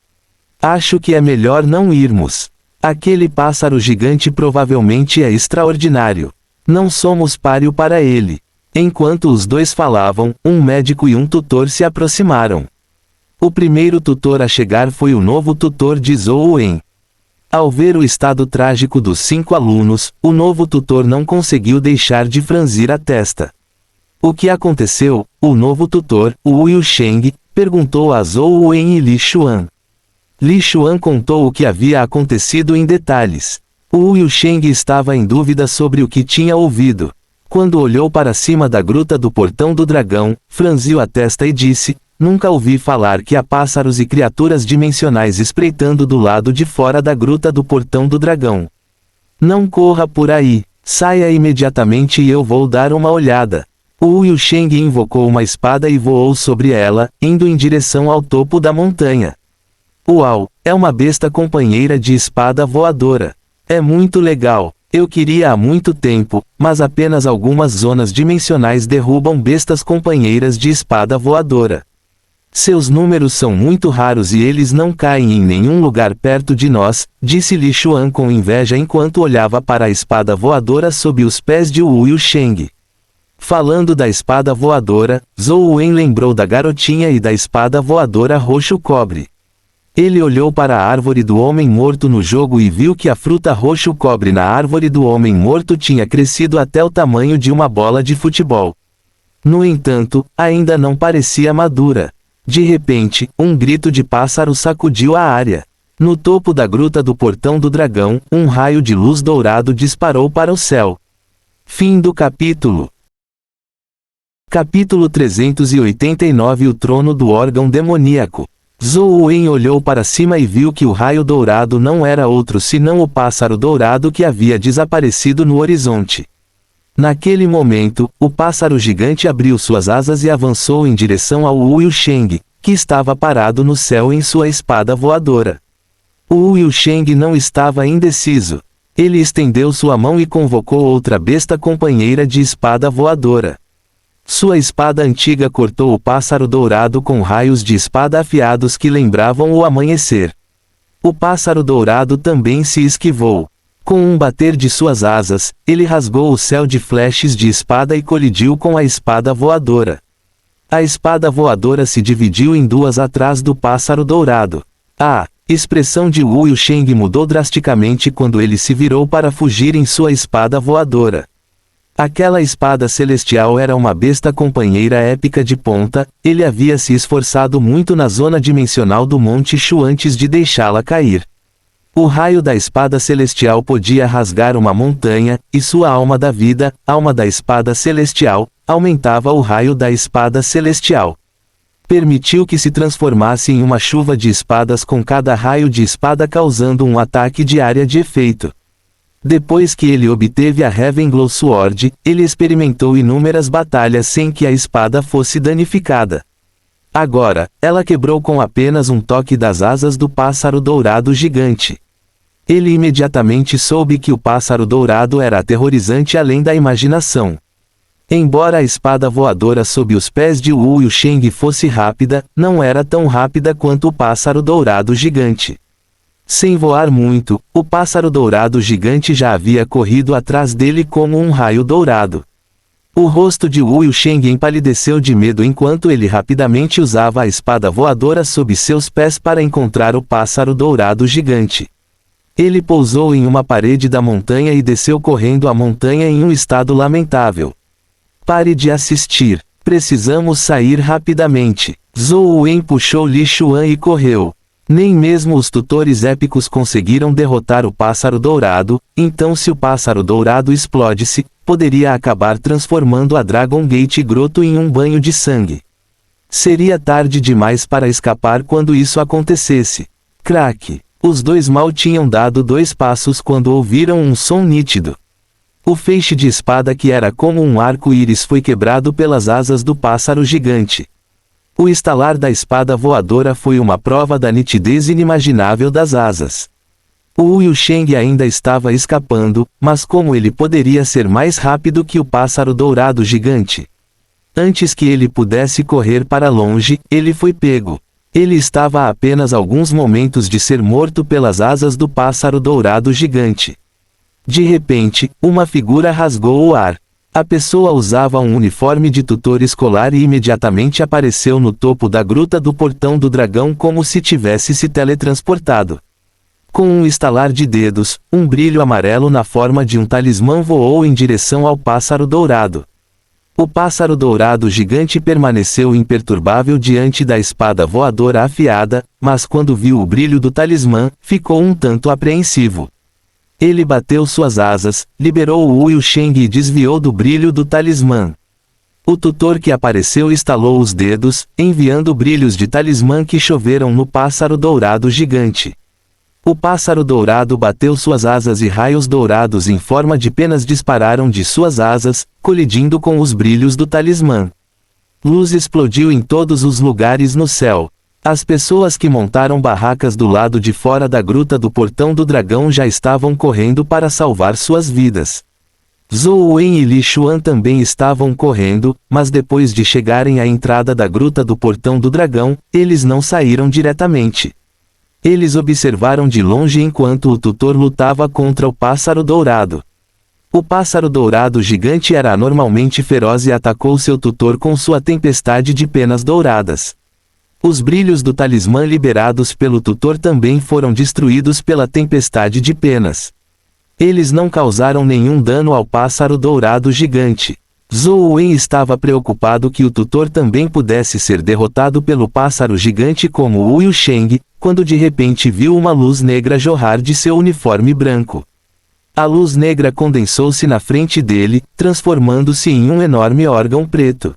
Acho que é melhor não irmos. Aquele pássaro gigante provavelmente é extraordinário. Não somos páreo para ele. Enquanto os dois falavam, um médico e um tutor se aproximaram. O primeiro tutor a chegar foi o novo tutor de Zhou Wen. Ao ver o estado trágico dos 5 alunos, o novo tutor não conseguiu deixar de franzir a testa. O que aconteceu? O novo tutor, o Yu Sheng, perguntou a Zhou Wen e Li Xuan. Li Xuan contou o que havia acontecido em detalhes. O Yu Sheng estava em dúvida sobre o que tinha ouvido. Quando olhou para cima da gruta do portão do dragão, franziu a testa e disse, nunca ouvi falar que há pássaros e criaturas dimensionais espreitando do lado de fora da gruta do portão do dragão. Não corra por aí, saia imediatamente e eu vou dar uma olhada. Wu Yusheng invocou uma espada e voou sobre ela, indo em direção ao topo da montanha. Uau, é uma besta companheira de espada voadora. É muito legal. Eu queria há muito tempo, mas apenas algumas zonas dimensionais derrubam bestas companheiras de espada voadora. Seus números são muito raros e eles não caem em nenhum lugar perto de nós, disse Li Xuan com inveja enquanto olhava para a espada voadora sob os pés de Wu Yusheng. Falando da espada voadora, Zhou Wen lembrou da garotinha e da espada voadora roxo cobre. Ele olhou para a árvore do homem morto no jogo e viu que a fruta roxo cobre na árvore do homem morto tinha crescido até o tamanho de uma bola de futebol. No entanto, ainda não parecia madura. De repente, um grito de pássaro sacudiu a área. No topo da gruta do portão do dragão, um raio de luz dourado disparou para o céu. Fim do capítulo. Capítulo 389. O trono do órgão demoníaco. Zhou Wen olhou para cima e viu que o raio dourado não era outro senão o pássaro dourado que havia desaparecido no horizonte. Naquele momento, o pássaro gigante abriu suas asas e avançou em direção ao Wu Yusheng, que estava parado no céu em sua espada voadora. O Wu Yusheng não estava indeciso. Ele estendeu sua mão e convocou outra besta companheira de espada voadora. Sua espada antiga cortou o pássaro dourado com raios de espada afiados que lembravam o amanhecer. O pássaro dourado também se esquivou. Com um bater de suas asas, ele rasgou o céu de flashes de espada e colidiu com a espada voadora. A espada voadora se dividiu em duas atrás do pássaro dourado. A expressão de Wu Yusheng mudou drasticamente quando ele se virou para fugir em sua espada voadora. Aquela espada celestial era uma besta companheira épica de ponta, ele havia se esforçado muito na zona dimensional do Monte Shu antes de deixá-la cair. O raio da espada celestial podia rasgar uma montanha, e sua alma da vida, alma da espada celestial, aumentava o raio da espada celestial. Permitiu que se transformasse em uma chuva de espadas com cada raio de espada causando um ataque de área de efeito. Depois que ele obteve a Revenglow Sword, ele experimentou inúmeras batalhas sem que a espada fosse danificada. Agora, ela quebrou com apenas um toque das asas do pássaro dourado gigante. Ele imediatamente soube que o pássaro dourado era aterrorizante além da imaginação. Embora a espada voadora sob os pés de Wu Yusheng fosse rápida, não era tão rápida quanto o pássaro dourado gigante. Sem voar muito, o pássaro dourado gigante já havia corrido atrás dele como um raio dourado. O rosto de Wu Yusheng empalideceu de medo enquanto ele rapidamente usava a espada voadora sob seus pés para encontrar o pássaro dourado gigante. Ele pousou em uma parede da montanha e desceu correndo a montanha em um estado lamentável. Pare de assistir. Precisamos sair rapidamente. Zhou Wen puxou Li Xuan e correu. Nem mesmo os tutores épicos conseguiram derrotar o pássaro dourado, então se o pássaro dourado explode-se, poderia acabar transformando a Dragon Gate Grotto em um banho de sangue. Seria tarde demais para escapar quando isso acontecesse. Crack! Os dois mal tinham dado 2 passos quando ouviram um som nítido. O feixe de espada que era como um arco-íris foi quebrado pelas asas do pássaro gigante. O estalar da espada voadora foi uma prova da nitidez inimaginável das asas. O Wu Yusheng ainda estava escapando, mas como ele poderia ser mais rápido que o pássaro dourado gigante? Antes que ele pudesse correr para longe, ele foi pego. Ele estava a apenas alguns momentos de ser morto pelas asas do pássaro dourado gigante. De repente, uma figura rasgou o ar. A pessoa usava um uniforme de tutor escolar e imediatamente apareceu no topo da gruta do portão do dragão como se tivesse se teletransportado. Com um estalar de dedos, um brilho amarelo na forma de um talismã voou em direção ao pássaro dourado. O pássaro dourado gigante permaneceu imperturbável diante da espada voadora afiada, mas quando viu o brilho do talismã, ficou um tanto apreensivo. Ele bateu suas asas, liberou o Wu Yusheng e desviou do brilho do talismã. O tutor que apareceu estalou os dedos, enviando brilhos de talismã que choveram no pássaro dourado gigante. O pássaro dourado bateu suas asas e raios dourados em forma de penas dispararam de suas asas, colidindo com os brilhos do talismã. Luz explodiu em todos os lugares no céu. As pessoas que montaram barracas do lado de fora da gruta do portão do dragão já estavam correndo para salvar suas vidas. Zhou Wen e Li Xuan também estavam correndo, mas depois de chegarem à entrada da gruta do portão do dragão, eles não saíram diretamente. Eles observaram de longe enquanto o tutor lutava contra o pássaro dourado. O pássaro dourado gigante era anormalmente feroz e atacou seu tutor com sua tempestade de penas douradas. Os brilhos do talismã liberados pelo tutor também foram destruídos pela tempestade de penas. Eles não causaram nenhum dano ao pássaro dourado gigante. Zhou Wen estava preocupado que o tutor também pudesse ser derrotado pelo pássaro gigante como Wu Yusheng, quando de repente viu uma luz negra jorrar de seu uniforme branco. A luz negra condensou-se na frente dele, transformando-se em um enorme órgão preto.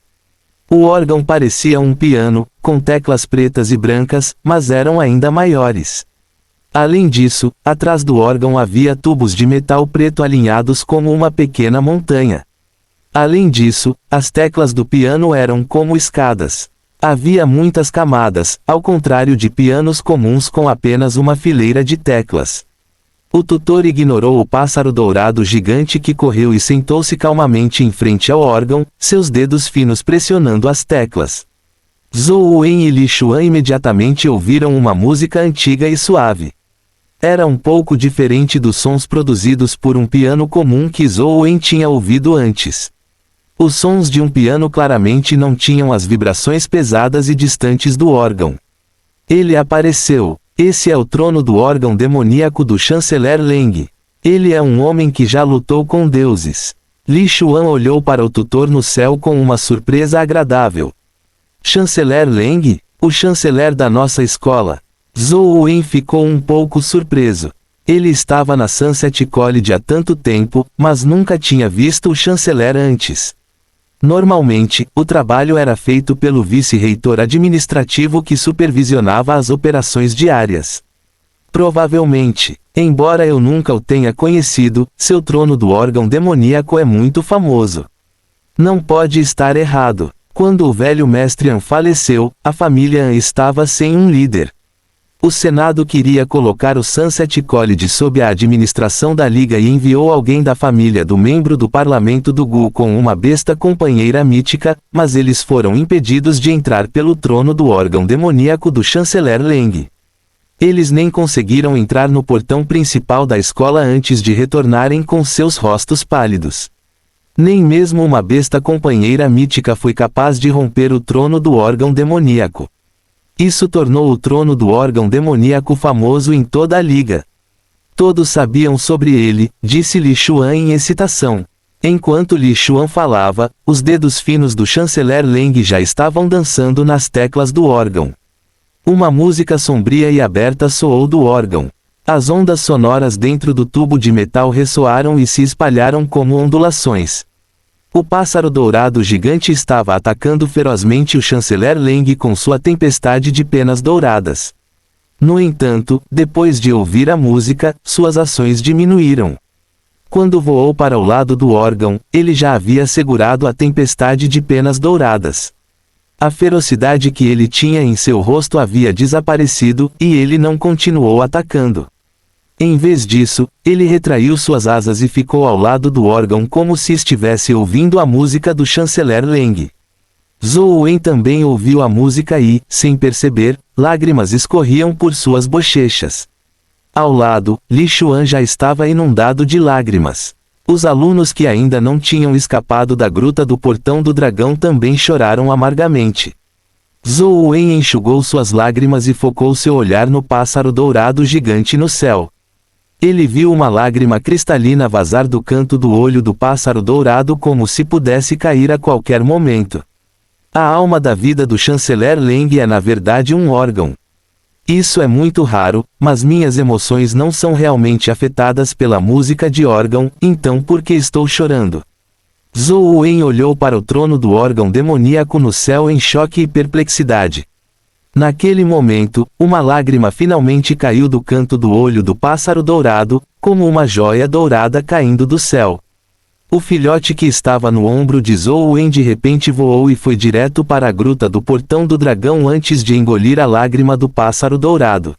O órgão parecia um piano, com teclas pretas e brancas, mas eram ainda maiores. Além disso, atrás do órgão havia tubos de metal preto alinhados como uma pequena montanha. Além disso, as teclas do piano eram como escadas. Havia muitas camadas, ao contrário de pianos comuns com apenas uma fileira de teclas. O tutor ignorou o pássaro dourado gigante que correu e sentou-se calmamente em frente ao órgão, seus dedos finos pressionando as teclas. Zhou Wen e Li Xuan imediatamente ouviram uma música antiga e suave. Era um pouco diferente dos sons produzidos por um piano comum que Zhou Wen tinha ouvido antes. Os sons de um piano claramente não tinham as vibrações pesadas e distantes do órgão. Ele apareceu. Esse é o trono do órgão demoníaco do chanceler Leng. Ele é um homem que já lutou com deuses. Li Xuan olhou para o tutor no céu com uma surpresa agradável. Chanceler Leng? O chanceler da nossa escola. Zhou Wen ficou um pouco surpreso. Ele estava na Sunset College há tanto tempo, mas nunca tinha visto o chanceler antes. Normalmente, o trabalho era feito pelo vice-reitor administrativo que supervisionava as operações diárias. Provavelmente, embora eu nunca o tenha conhecido, seu trono do órgão demoníaco é muito famoso. Não pode estar errado. Quando o velho mestre An faleceu, a família An estava sem um líder. O Senado queria colocar o Sunset College sob a administração da Liga e enviou alguém da família do membro do parlamento do Gu com uma besta companheira mítica, mas eles foram impedidos de entrar pelo trono do órgão demoníaco do chanceler Leng. Eles nem conseguiram entrar no portão principal da escola antes de retornarem com seus rostos pálidos. Nem mesmo uma besta companheira mítica foi capaz de romper o trono do órgão demoníaco. Isso tornou o trono do órgão demoníaco famoso em toda a liga. Todos sabiam sobre ele, disse Li Xuan em excitação. Enquanto Li Xuan falava, os dedos finos do chanceler Leng já estavam dançando nas teclas do órgão. Uma música sombria e aberta soou do órgão. As ondas sonoras dentro do tubo de metal ressoaram e se espalharam como ondulações. O pássaro dourado gigante estava atacando ferozmente o chanceler Leng com sua tempestade de penas douradas. No entanto, depois de ouvir a música, suas ações diminuíram. Quando voou para o lado do órgão, ele já havia segurado a tempestade de penas douradas. A ferocidade que ele tinha em seu rosto havia desaparecido, e ele não continuou atacando. Em vez disso, ele retraiu suas asas e ficou ao lado do órgão como se estivesse ouvindo a música do chanceler Leng. Zhou Wen também ouviu a música e, sem perceber, lágrimas escorriam por suas bochechas. Ao lado, Li Xuan já estava inundado de lágrimas. Os alunos que ainda não tinham escapado da gruta do portão do dragão também choraram amargamente. Zhou Wen enxugou suas lágrimas e focou seu olhar no pássaro dourado gigante no céu. Ele viu uma lágrima cristalina vazar do canto do olho do pássaro dourado como se pudesse cair a qualquer momento. A alma da vida do chanceler Leng é na verdade um órgão. Isso é muito raro, mas minhas emoções não são realmente afetadas pela música de órgão, então por que estou chorando? Zhou Wen olhou para o trono do órgão demoníaco no céu em choque e perplexidade. Naquele momento, uma lágrima finalmente caiu do canto do olho do pássaro dourado, como uma joia dourada caindo do céu. O filhote que estava no ombro de Zhou Wen de repente voou e foi direto para a gruta do portão do dragão antes de engolir a lágrima do pássaro dourado.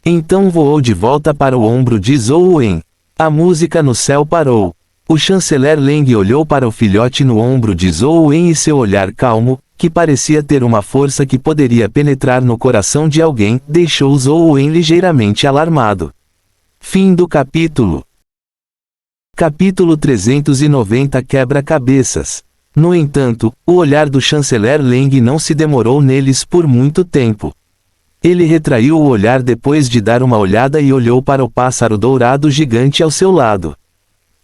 Então voou de volta para o ombro de Zhou Wen. A música no céu parou. O chanceler Leng olhou para o filhote no ombro de Zhou Wen e seu olhar calmo, que parecia ter uma força que poderia penetrar no coração de alguém, deixou Zhou Wen ligeiramente alarmado. Fim do capítulo. Capítulo 390 Quebra-cabeças. No entanto, o olhar do chanceler Leng não se demorou neles por muito tempo. Ele retraiu o olhar depois de dar uma olhada e olhou para o pássaro dourado gigante ao seu lado.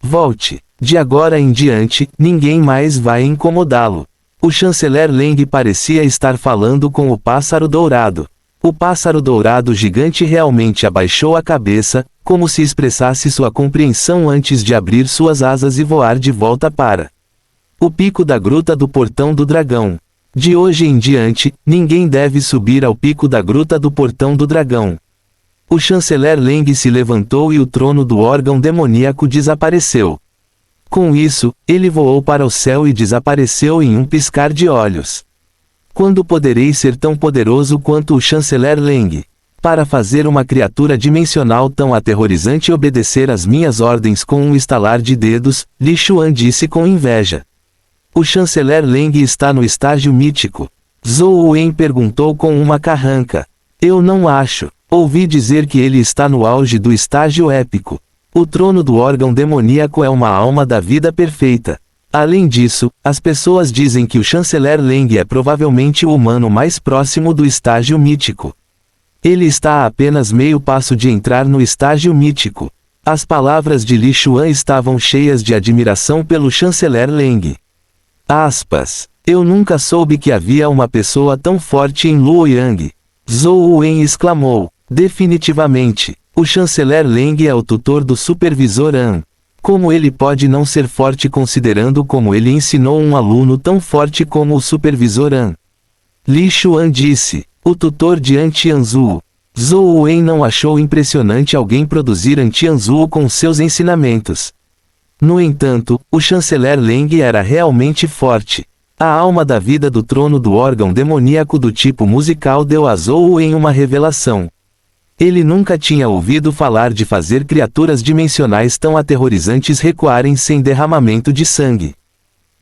Volte. De agora em diante, ninguém mais vai incomodá-lo. O chanceler Leng parecia estar falando com o pássaro dourado. O pássaro dourado gigante realmente abaixou a cabeça, como se expressasse sua compreensão antes de abrir suas asas e voar de volta para o pico da gruta do portão do dragão. De hoje em diante, ninguém deve subir ao pico da gruta do portão do dragão. O chanceler Leng se levantou e o trono do órgão demoníaco desapareceu. Com isso, ele voou para o céu e desapareceu em um piscar de olhos. Quando poderei ser tão poderoso quanto o chanceler Leng? Para fazer uma criatura dimensional tão aterrorizante obedecer às minhas ordens com um estalar de dedos, Li Xuan disse com inveja. O chanceler Leng está no estágio mítico. Zhou Wen perguntou com uma carranca. Eu não acho. Ouvi dizer que ele está no auge do estágio épico. O trono do órgão demoníaco é uma alma da vida perfeita. Além disso, as pessoas dizem que o chanceler Leng é provavelmente o humano mais próximo do estágio mítico. Ele está a apenas meio passo de entrar no estágio mítico. As palavras de Li Xuan estavam cheias de admiração pelo chanceler Leng. Aspas. Eu nunca soube que havia uma pessoa tão forte em Luoyang. Zhou Wen exclamou. Definitivamente. O chanceler Leng é o tutor do supervisor An. Como ele pode não ser forte considerando como ele ensinou um aluno tão forte como o supervisor An? Li Xuan disse. O tutor de An Tianzhu. Zhou Wen não achou impressionante alguém produzir An Tianzhu com seus ensinamentos. No entanto, o chanceler Leng era realmente forte. A alma da vida do trono do órgão demoníaco do tipo musical deu a Zhou Wen uma revelação. Ele nunca tinha ouvido falar de fazer criaturas dimensionais tão aterrorizantes recuarem sem derramamento de sangue.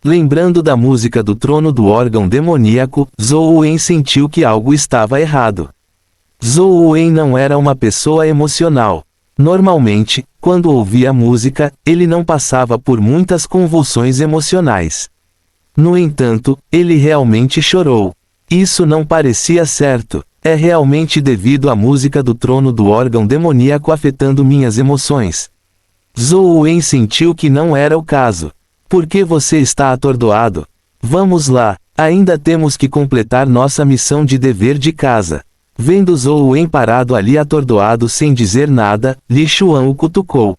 Lembrando da música do trono do órgão demoníaco, Zhou Wen sentiu que algo estava errado. Zhou Wen não era uma pessoa emocional. Normalmente, quando ouvia a música, ele não passava por muitas convulsões emocionais. No entanto, ele realmente chorou. Isso não parecia certo. É realmente devido à música do trono do órgão demoníaco afetando minhas emoções. Zhou Wen sentiu que não era o caso. Por que você está atordoado? Vamos lá, ainda temos que completar nossa missão de dever de casa. Vendo Zhou Wen parado ali atordoado sem dizer nada, Li Xuan o cutucou.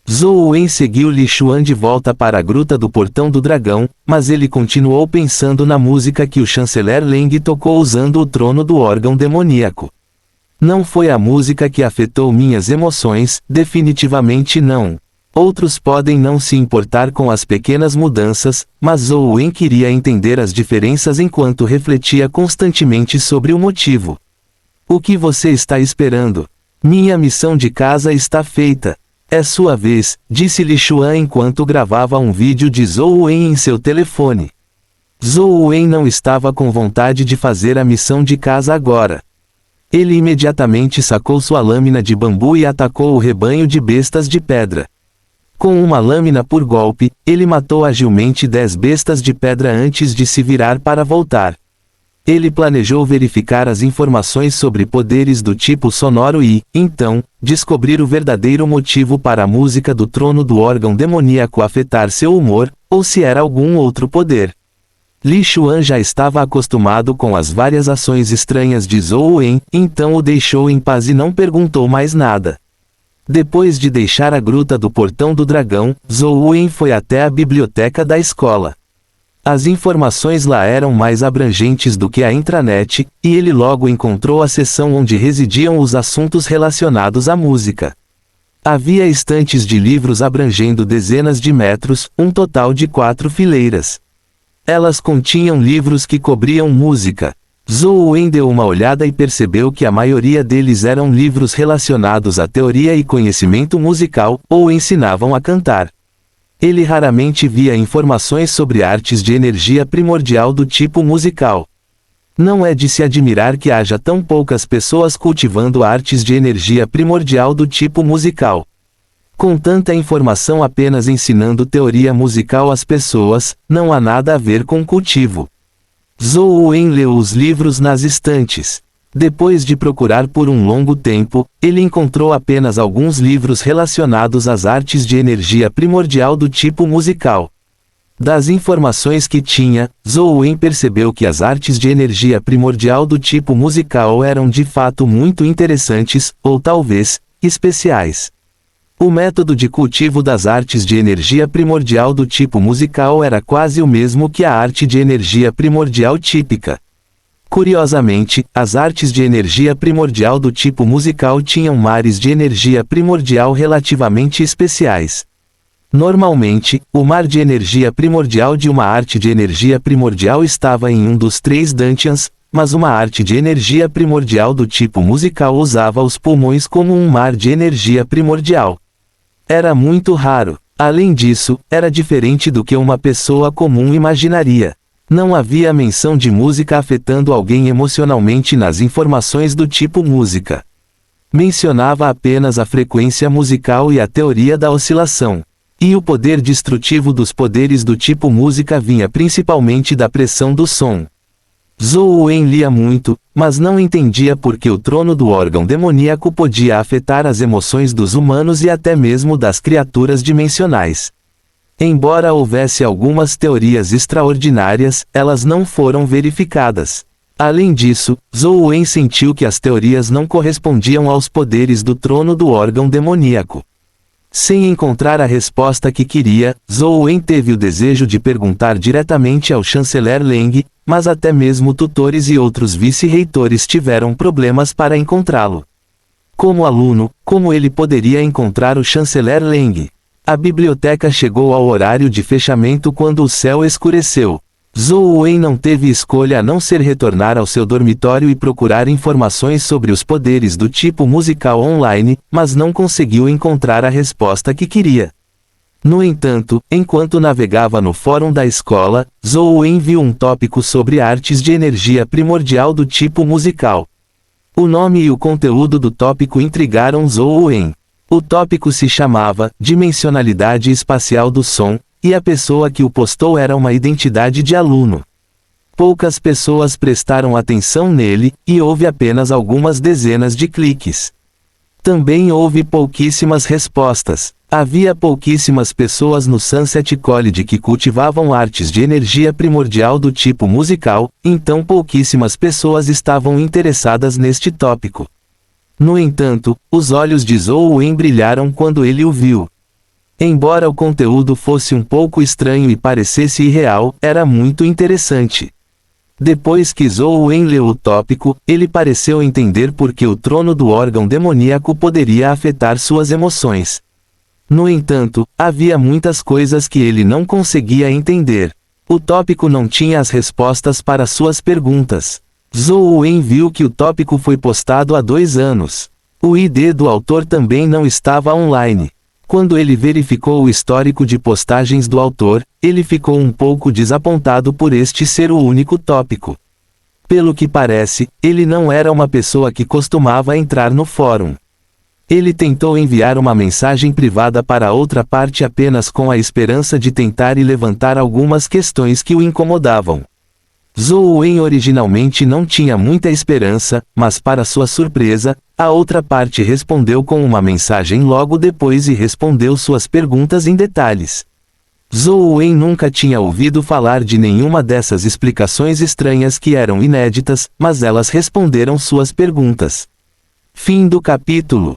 Zhou Wen seguiu Li Xuan de volta para a gruta do portão do dragão, mas ele continuou pensando na música que o chanceler Leng tocou usando o trono do órgão demoníaco. Não foi a música que afetou minhas emoções, definitivamente não. Outros podem não se importar com as pequenas mudanças, mas Zhou Wen queria entender as diferenças enquanto refletia constantemente sobre o motivo. O que você está esperando? Minha missão de casa está feita. É sua vez, disse Li Xuan enquanto gravava um vídeo de Zhou Wen em seu telefone. Zhou Wen não estava com vontade de fazer a missão de casa agora. Ele imediatamente sacou sua lâmina de bambu e atacou o rebanho de bestas de pedra. Com uma lâmina por golpe, ele matou agilmente 10 bestas de pedra antes de se virar para voltar. Ele planejou verificar as informações sobre poderes do tipo sonoro e, então, descobrir o verdadeiro motivo para a música do trono do órgão demoníaco afetar seu humor, ou se era algum outro poder. Li Xuan já estava acostumado com as várias ações estranhas de Zhou Wen, então o deixou em paz e não perguntou mais nada. Depois de deixar a gruta do portão do dragão, Zhou Wen foi até a biblioteca da escola. As informações lá eram mais abrangentes do que a intranet, e ele logo encontrou a seção onde residiam os assuntos relacionados à música. Havia estantes de livros abrangendo dezenas de metros, um total de 4 fileiras. Elas continham livros que cobriam música. Zhou Wen deu uma olhada e percebeu que a maioria deles eram livros relacionados à teoria e conhecimento musical, ou ensinavam a cantar. Ele raramente via informações sobre artes de energia primordial do tipo musical. Não é de se admirar que haja tão poucas pessoas cultivando artes de energia primordial do tipo musical. Com tanta informação apenas ensinando teoria musical às pessoas, não há nada a ver com cultivo. Zhou Wen leu os livros nas estantes. Depois de procurar por um longo tempo, ele encontrou apenas alguns livros relacionados às artes de energia primordial do tipo musical. Das informações que tinha, Zhou Wen percebeu que as artes de energia primordial do tipo musical eram de fato muito interessantes, ou talvez, especiais. O método de cultivo das artes de energia primordial do tipo musical era quase o mesmo que a arte de energia primordial típica. Curiosamente, as artes de energia primordial do tipo musical tinham mares de energia primordial relativamente especiais. Normalmente, o mar de energia primordial de uma arte de energia primordial estava em um dos 3 dantians, mas uma arte de energia primordial do tipo musical usava os pulmões como um mar de energia primordial. Era muito raro. Além disso, era diferente do que uma pessoa comum imaginaria. Não havia menção de música afetando alguém emocionalmente nas informações do tipo música. Mencionava apenas a frequência musical e a teoria da oscilação. E o poder destrutivo dos poderes do tipo música vinha principalmente da pressão do som. Zhou Wen lia muito, mas não entendia por que o trono do órgão demoníaco podia afetar as emoções dos humanos e até mesmo das criaturas dimensionais. Embora houvesse algumas teorias extraordinárias, elas não foram verificadas. Além disso, Zhou Wen sentiu que as teorias não correspondiam aos poderes do trono do órgão demoníaco. Sem encontrar a resposta que queria, Zhou Wen teve o desejo de perguntar diretamente ao chanceler Leng, mas até mesmo tutores e outros vice-reitores tiveram problemas para encontrá-lo. Como aluno, como ele poderia encontrar o chanceler Leng? A biblioteca chegou ao horário de fechamento quando o céu escureceu. Zhou Wen não teve escolha a não ser retornar ao seu dormitório e procurar informações sobre os poderes do tipo musical online, mas não conseguiu encontrar a resposta que queria. No entanto, enquanto navegava no fórum da escola, Zhou Wen viu um tópico sobre artes de energia primordial do tipo musical. O nome e o conteúdo do tópico intrigaram Zhou Wen. O tópico se chamava Dimensionalidade Espacial do Som, e a pessoa que o postou era uma identidade de aluno. Poucas pessoas prestaram atenção nele, e houve apenas algumas dezenas de cliques. Também houve pouquíssimas respostas. Havia pouquíssimas pessoas no Sunset College que cultivavam artes de energia primordial do tipo musical, então pouquíssimas pessoas estavam interessadas neste tópico. No entanto, os olhos de Zhou Wen brilharam quando ele o viu. Embora o conteúdo fosse um pouco estranho e parecesse irreal, era muito interessante. Depois que Zhou Wen leu o tópico, ele pareceu entender por que o trono do órgão demoníaco poderia afetar suas emoções. No entanto, havia muitas coisas que ele não conseguia entender. O tópico não tinha as respostas para suas perguntas. Zhou Wen viu que o tópico foi postado há 2 anos. O ID do autor também não estava online. Quando ele verificou o histórico de postagens do autor, ele ficou um pouco desapontado por este ser o único tópico. Pelo que parece, ele não era uma pessoa que costumava entrar no fórum. Ele tentou enviar uma mensagem privada para outra parte apenas com a esperança de tentar e levantar algumas questões que o incomodavam. Zhou Wen originalmente não tinha muita esperança, mas para sua surpresa, a outra parte respondeu com uma mensagem logo depois e respondeu suas perguntas em detalhes. Zhou Wen nunca tinha ouvido falar de nenhuma dessas explicações estranhas que eram inéditas, mas elas responderam suas perguntas. Fim do capítulo.